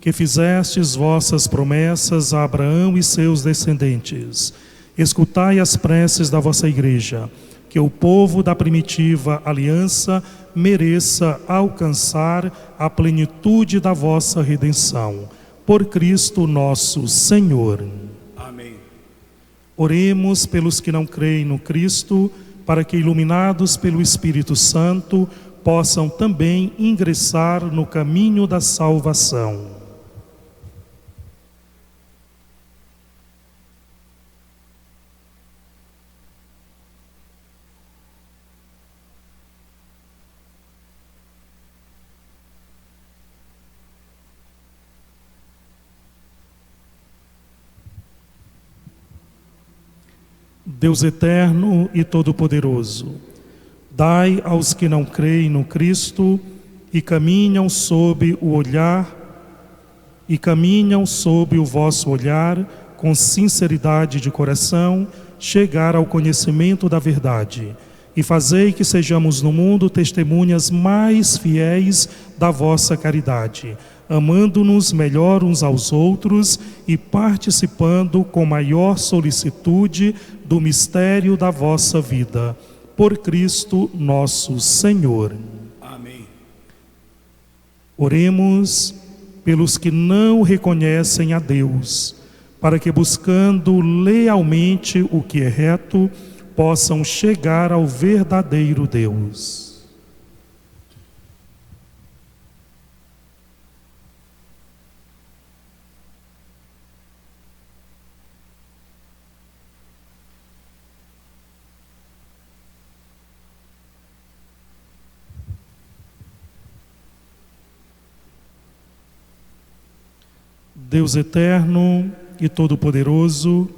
que fizestes vossas promessas a Abraão e seus descendentes, escutai as preces da vossa Igreja, que o povo da primitiva aliança mereça alcançar a plenitude da vossa redenção. Por Cristo nosso Senhor. Amém. Oremos pelos que não creem no Cristo, para que, iluminados pelo Espírito Santo, possam também ingressar no caminho da salvação. Deus eterno e todo-poderoso, dai aos que não creem no Cristo e caminham sob o vosso olhar, com sinceridade de coração, chegar ao conhecimento da verdade. E fazei que sejamos no mundo testemunhas mais fiéis da vossa caridade, amando-nos melhor uns aos outros e participando com maior solicitude do mistério da vossa vida. Por Cristo nosso Senhor. Amém. Oremos pelos que não reconhecem a Deus, para que, buscando lealmente o que é reto, possam chegar ao verdadeiro Deus. Deus eterno e todo-poderoso,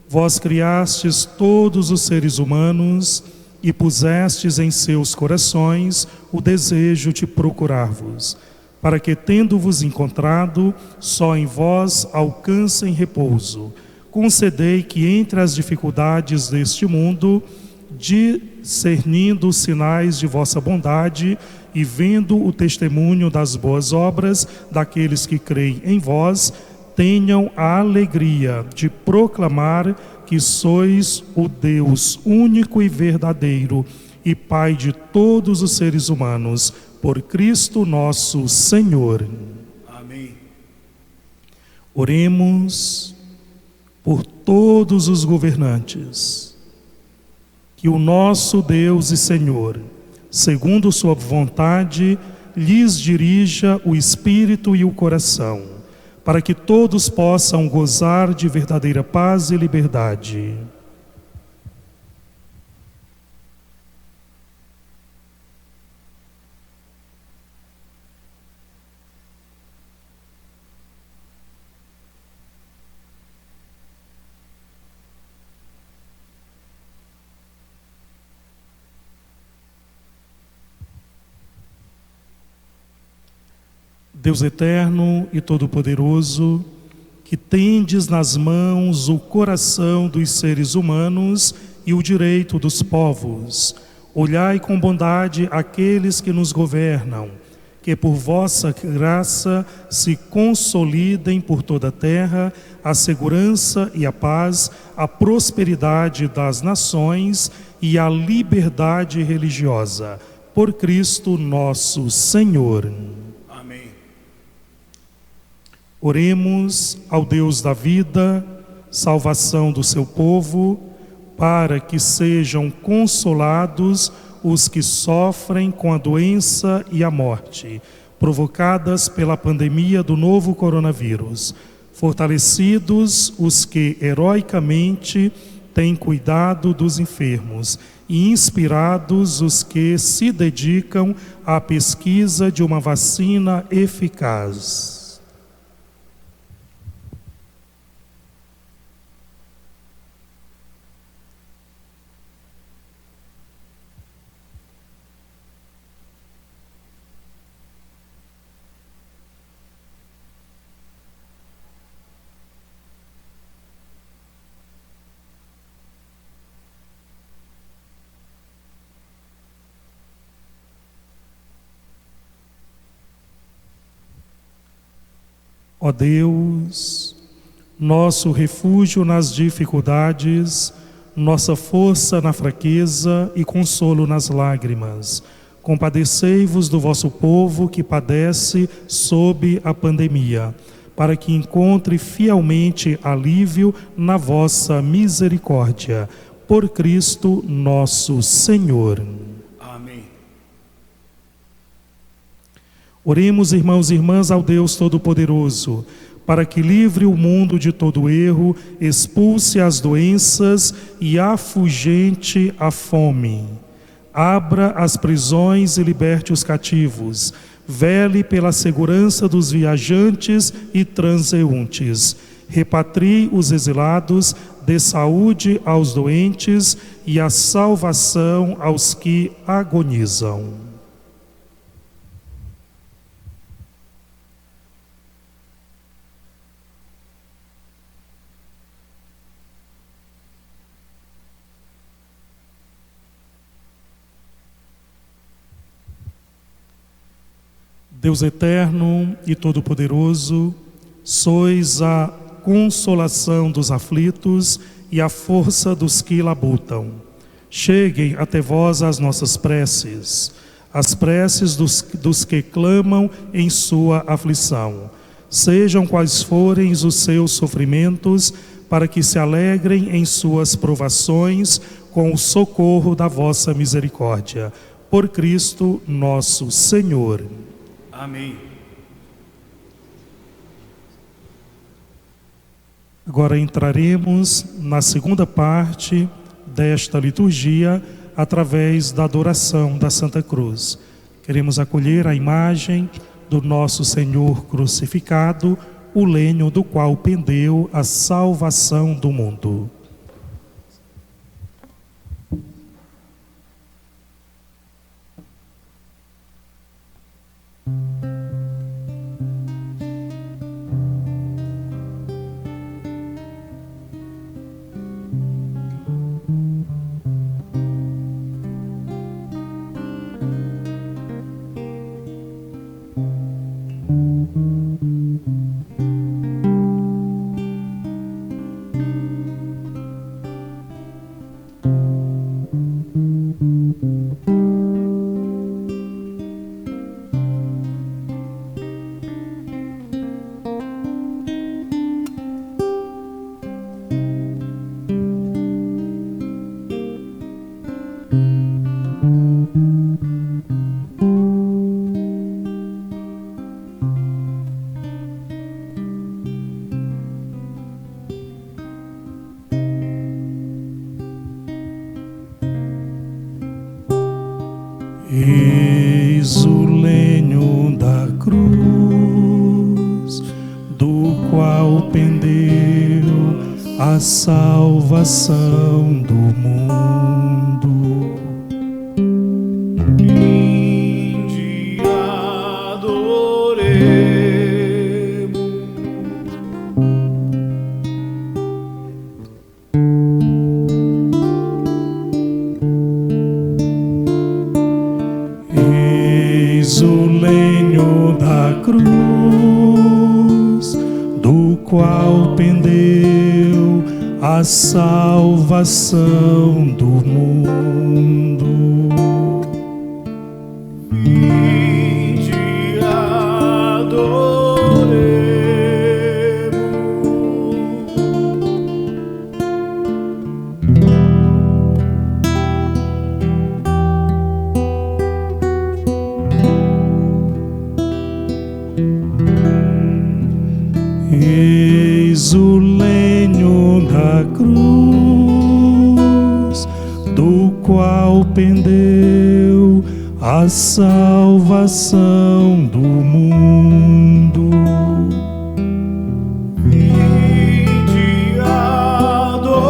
vós criastes todos os seres humanos e pusestes em seus corações o desejo de procurar-vos, para que, tendo-vos encontrado, só em vós alcancem repouso. Concedei que, entre as dificuldades deste mundo, discernindo os sinais de vossa bondade e vendo o testemunho das boas obras daqueles que creem em vós, tenham a alegria de proclamar que sois o Deus único e verdadeiro e Pai de todos os seres humanos, por Cristo nosso Senhor. Amém. Oremos por todos os governantes, que o nosso Deus e Senhor, segundo sua vontade, lhes dirija o espírito e o coração, para que todos possam gozar de verdadeira paz e liberdade. Deus eterno e todo-poderoso, que tendes nas mãos o coração dos seres humanos e o direito dos povos, olhai com bondade aqueles que nos governam, que por vossa graça se consolidem por toda a terra a segurança e a paz, a prosperidade das nações e a liberdade religiosa. Por Cristo nosso Senhor. Oremos ao Deus da vida, salvação do seu povo, para que sejam consolados os que sofrem com a doença e a morte, provocadas pela pandemia do novo coronavírus, fortalecidos os que heroicamente tem cuidado dos enfermos e inspirados os que se dedicam à pesquisa de uma vacina eficaz. Ó Deus, nosso refúgio nas dificuldades, nossa força na fraqueza e consolo nas lágrimas, compadecei-vos do vosso povo que padece sob a pandemia, para que encontre fielmente alívio na vossa misericórdia. Por Cristo nosso Senhor. Amém. Oremos, irmãos e irmãs, ao Deus Todo-Poderoso, para que livre o mundo de todo erro, expulse as doenças e afugente a fome. Abra as prisões e liberte os cativos. Vele pela segurança dos viajantes e transeuntes. Repatrie os exilados, dê saúde aos doentes e a salvação aos que agonizam. Deus eterno e todo-poderoso, sois a consolação dos aflitos e a força dos que labutam. Cheguem até vós as nossas preces, as preces dos que clamam em sua aflição. Sejam quais forem os seus sofrimentos, para que se alegrem em suas provações com o socorro da vossa misericórdia. Por Cristo nosso Senhor. Amém. Agora entraremos na segunda parte desta liturgia através da adoração da Santa Cruz. Queremos acolher a imagem do nosso Senhor crucificado, o lenho do qual pendeu a salvação do mundo. Eis o lenho da cruz, do qual pendeu a salvação do mundo. Vinde, adoremos. Eis o lenho da cruz, do qual pendeu a salvação do mundo. Vinde, adoremos. Eis o lenho da cruz, do qual pendeu a salvação do mundo. Vinde, adoremos.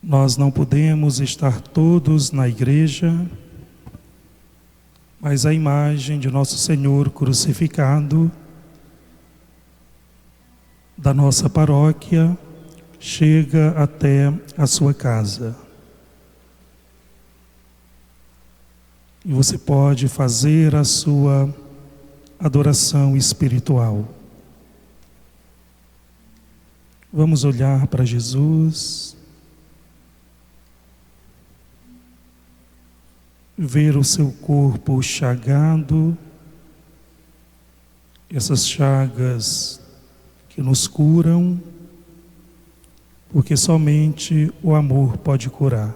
Nós não podemos estar todos na igreja, mas a imagem de Nosso Senhor crucificado da nossa paróquia chega até a sua casa. E você pode fazer a sua adoração espiritual. Vamos olhar para Jesus, ver o seu corpo chagado, essas chagas que nos curam, porque somente o amor pode curar.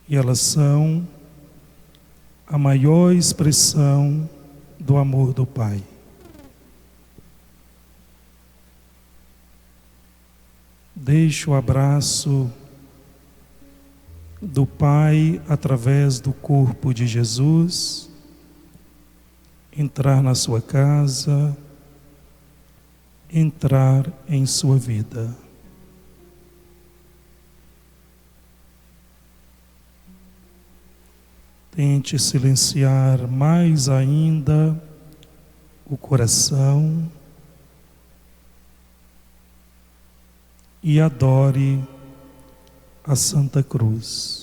E elas são a maior expressão do amor do Pai. Deixe o abraço do Pai através do corpo de Jesus entrar na sua casa, entrar em sua vida. Tente silenciar mais ainda o coração e adore a Santa Cruz.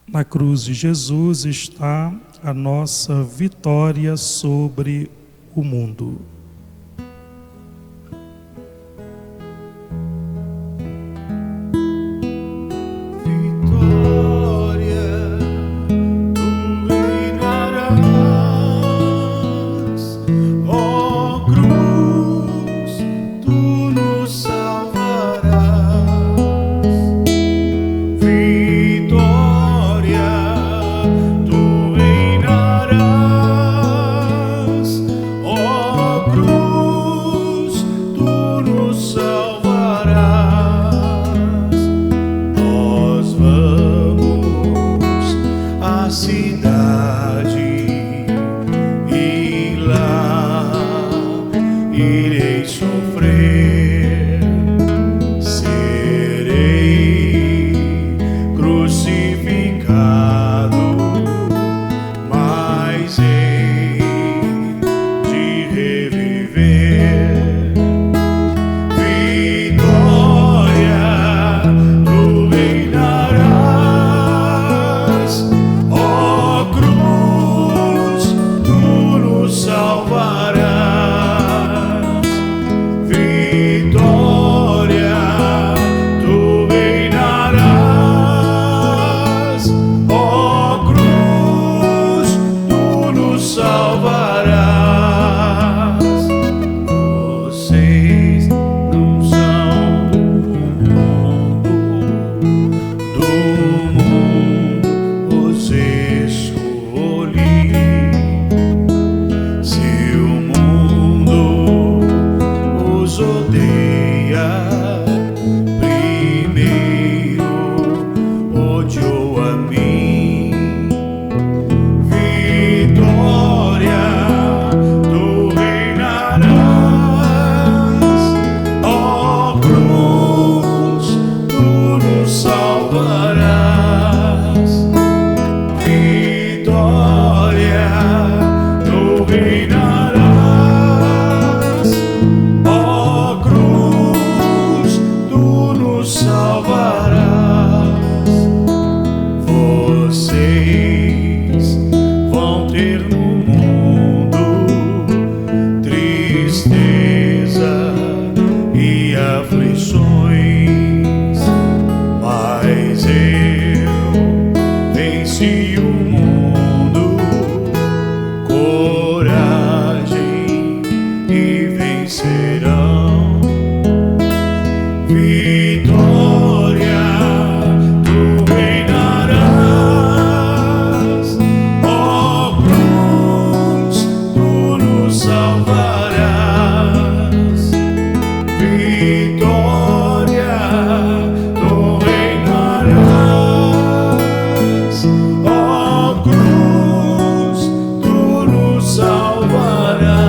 Na cruz de Jesus está a nossa vitória sobre o mundo. Salvarás, vitória. nos odeia. Primeiro odiou a mim. Vitória, tu reinarás. Ó cruz, tu nos salvarás. Vitória, tu reinarás. Ó cruz, tu nos salvarás. Vocês vão ter no mundo tristeza e aflições, mas eu venci o mundo. Coragem e vencerão. Vitória, tu reinarás. Ó cruz, tu nos salvarás. Vitória, tu reinarás. Ó cruz, tu nos salvarás.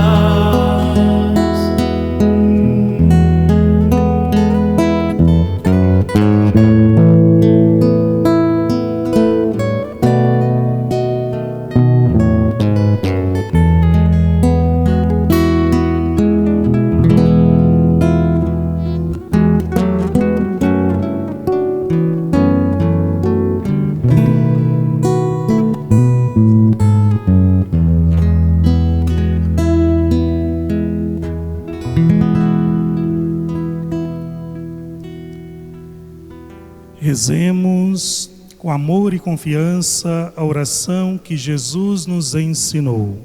Rezemos com amor e confiança a oração que Jesus nos ensinou.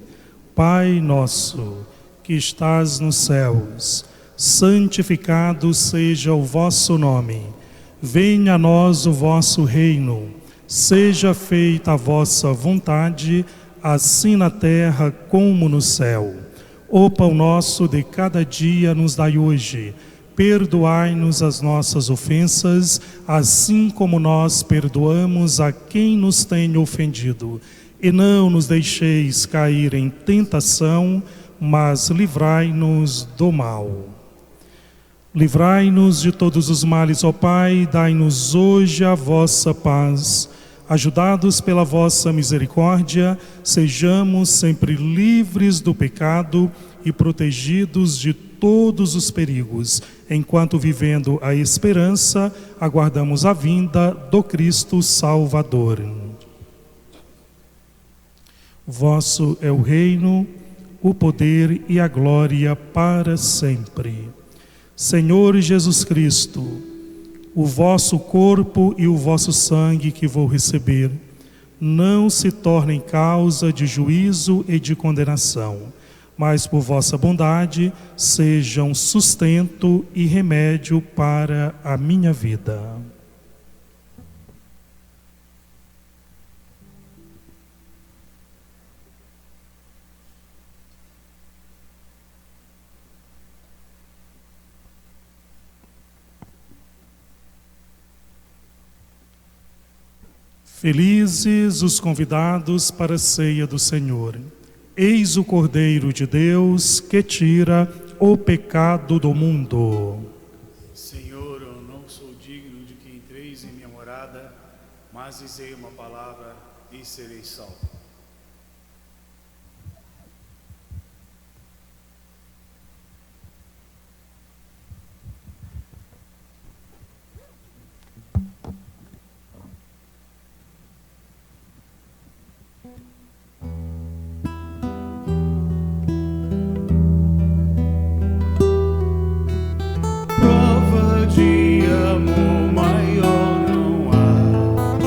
Pai nosso, que estás nos céus, santificado seja o vosso nome. Venha a nós o vosso reino. Seja feita a vossa vontade, assim na terra como no céu. O pão nosso de cada dia nos dai hoje. Perdoai-nos as nossas ofensas, assim como nós perdoamos a quem nos tem ofendido. E não nos deixeis cair em tentação, mas livrai-nos do mal. Livrai-nos de todos os males, ó Pai, dai-nos hoje a vossa paz. Ajudados pela vossa misericórdia, sejamos sempre livres do pecado e protegidos de todos os perigos, enquanto vivendo a esperança, aguardamos a vinda do Cristo Salvador. Vosso é o reino, o poder e a glória para sempre. Senhor Jesus Cristo, o vosso corpo e o vosso sangue que vou receber, não se tornem causa de juízo e de condenação, mas por vossa bondade sejam sustento e remédio para a minha vida. Felizes os convidados para a ceia do Senhor. Eis o Cordeiro de Deus que tira o pecado do mundo. Senhor, eu não sou digno de que entreis em minha morada, mas dizei uma palavra e serei salvo. Prova de amor maior não há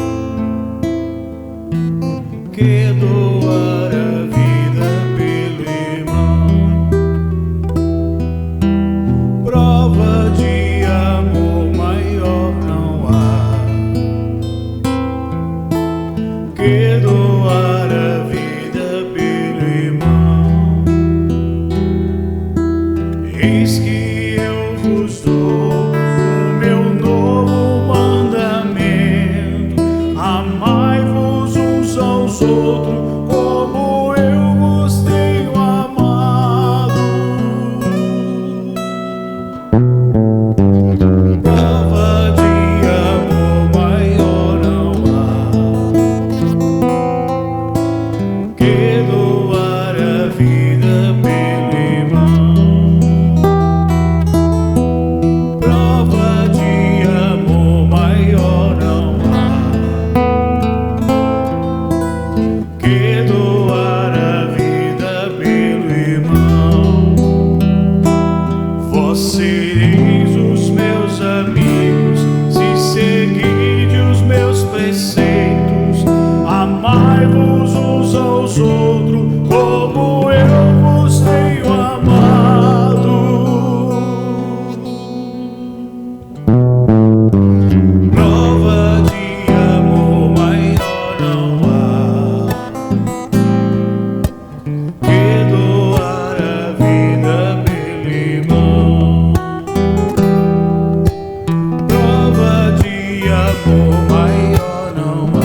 que doar a vida pelo irmão. Prova de amor maior não há que doar a vida pelo irmão. Eis que Vós sereis os meus amigos, se seguide os meus preceitos. Amai-vos uns aos outros, como eu vos tenho amado. Prova de amor maior não há que doar a vida pelo irmão. Prova de amor maior não há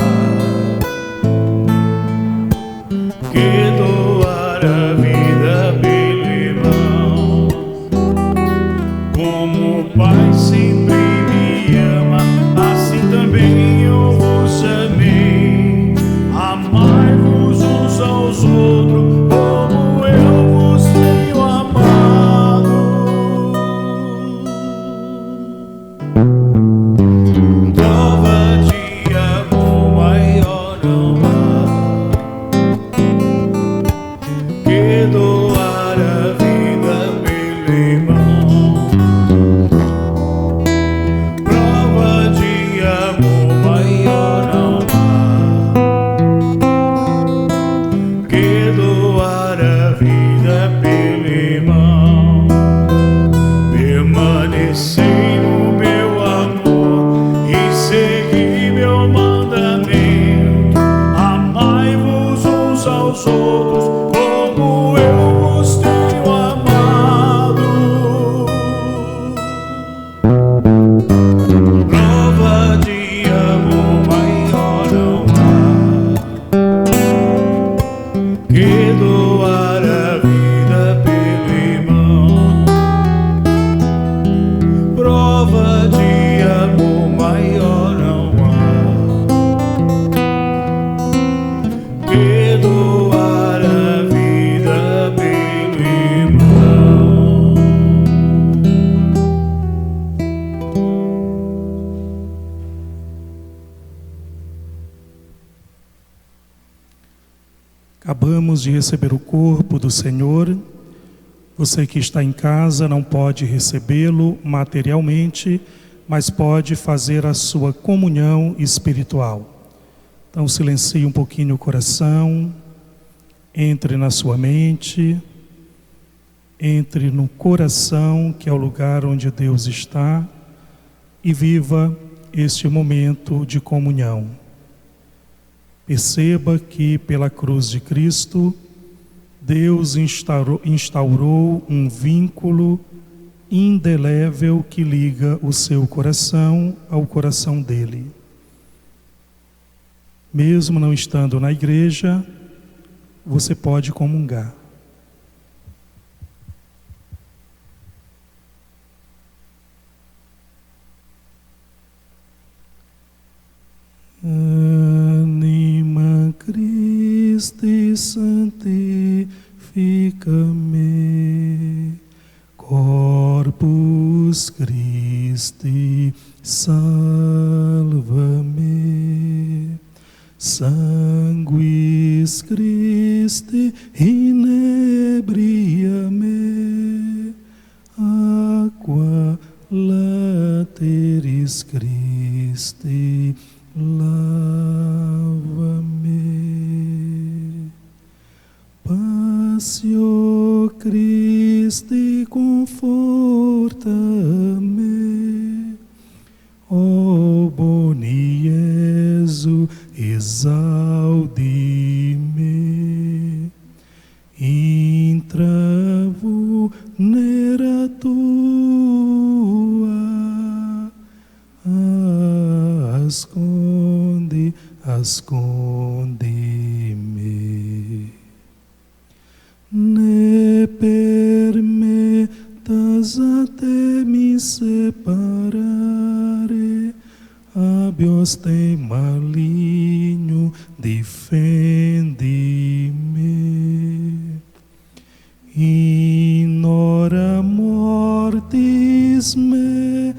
que doar a vida pelo irmão. Como o Pai sempre me ama, assim também eu vos amei. Amai-vos uns aos outros, como eu vos tenho amado. Prova de amor maior não há que doar a vida pelo irmão. Prova de amor maior não há que doar a vida pelo irmão. Permanecei no meu amor e segui meu mandamento. Amai-vos uns aos outros, como eu vos tenho amado. Prova de amor maior não há que doar a vida pelo irmão. Prova de amor maior não há que doar a vida pelo irmão. Acabamos de receber o corpo do Senhor. Você que está em casa não pode recebê-lo materialmente, mas pode fazer a sua comunhão espiritual. Então silencie um pouquinho o coração, entre na sua mente, entre no coração, que é o lugar onde Deus está, e viva este momento de comunhão. Perceba que pela cruz de Cristo, Deus instaurou um vínculo indelével que liga o seu coração ao coração dele. Mesmo não estando na igreja, você pode comungar. Anima Christi sanctifica-me, Corpus Christi salva-me, Sanguis Christi inebria-me, Aqua lateris Christi lava-me, Passio Christi conforta-me, O boni Iesu exaudi-me, intra vulnera tua, asconde-me. Ne permetas até me separare, habeos tem maligno, defende-me. In hora mortis me,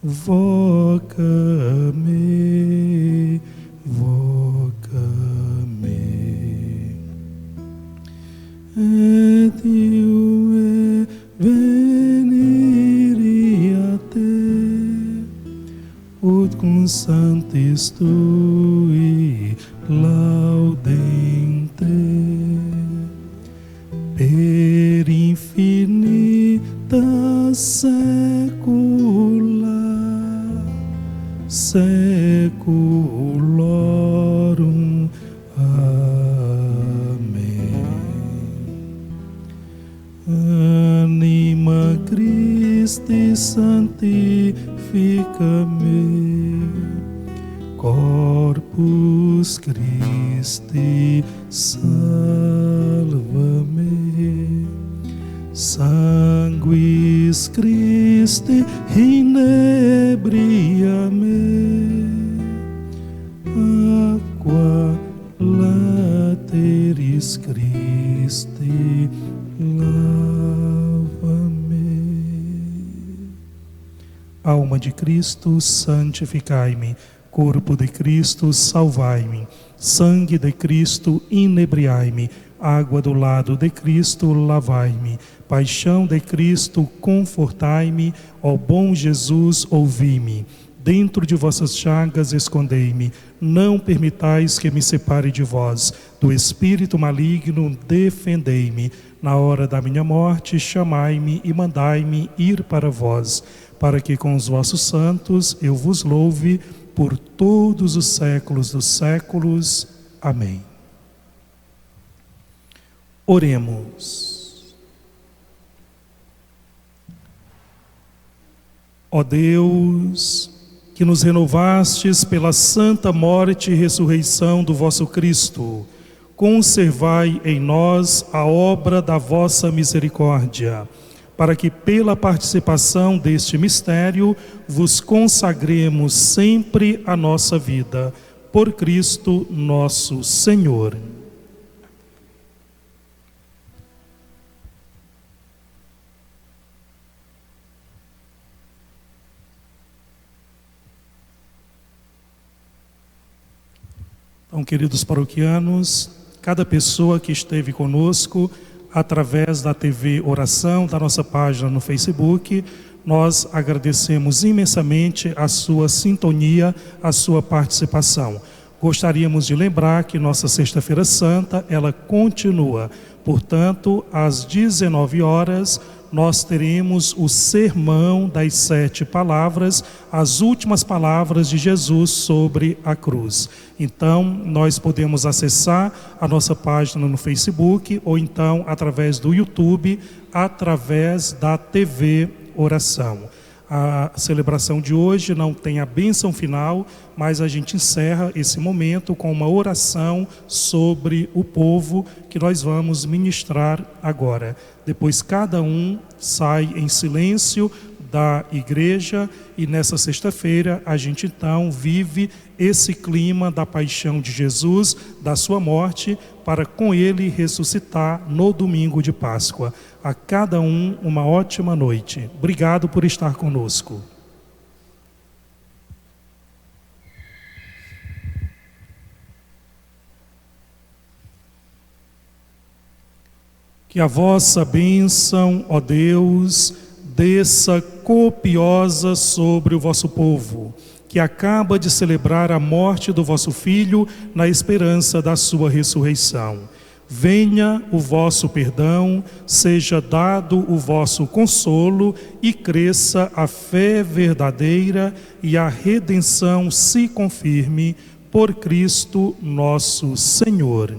voca-me, voca-me. Et venire a te, ut cum sanctis tui laudente, per infinita saecula saeculorum. Amém. Anima Christi sanctifica me, Corpus Christi salva me, Sanguis Christi inebria me, Aqua lateris Christi lava-me. Alma de Cristo, santificai-me. Corpo de Cristo, salvai-me. Sangue de Cristo, inebriai-me. Água do lado de Cristo, lavai-me. Paixão de Cristo, confortai-me. Ó bom Jesus, ouvi-me. Dentro de vossas chagas escondei-me. Não permitais que me separe de vós. Do espírito maligno, defendei-me. Na hora da minha morte, chamai-me e mandai-me ir para vós, para que com os vossos santos eu vos louve por todos os séculos dos séculos. Amém. Oremos. Ó Deus, que nos renovastes pela santa morte e ressurreição do vosso Cristo, conservai em nós a obra da vossa misericórdia, para que pela participação deste mistério vos consagremos sempre a nossa vida. Por Cristo nosso Senhor. Então, queridos paroquianos, cada pessoa que esteve conosco através da TV Oração, da nossa página no Facebook, nós agradecemos imensamente a sua sintonia, a sua participação. Gostaríamos de lembrar que nossa Sexta-feira Santa, ela continua. Portanto, às 19 horas, nós teremos o sermão das 7 palavras, as últimas palavras de Jesus sobre a cruz. Então, nós podemos acessar a nossa página no Facebook, ou então através do YouTube, através da TV Oração. A celebração de hoje não tem a bênção final, mas a gente encerra esse momento com uma oração sobre o povo que nós vamos ministrar agora. Depois cada um sai em silêncio da igreja e nessa sexta-feira a gente então vive esse clima da paixão de Jesus, da sua morte, para com ele ressuscitar no domingo de Páscoa. A cada um uma ótima noite. Obrigado por estar conosco. Que a vossa bênção, ó Deus, desça copiosa sobre o vosso povo, que acaba de celebrar a morte do vosso Filho na esperança da sua ressurreição. Venha o vosso perdão, seja dado o vosso consolo e cresça a fé verdadeira e a redenção se confirme por Cristo nosso Senhor.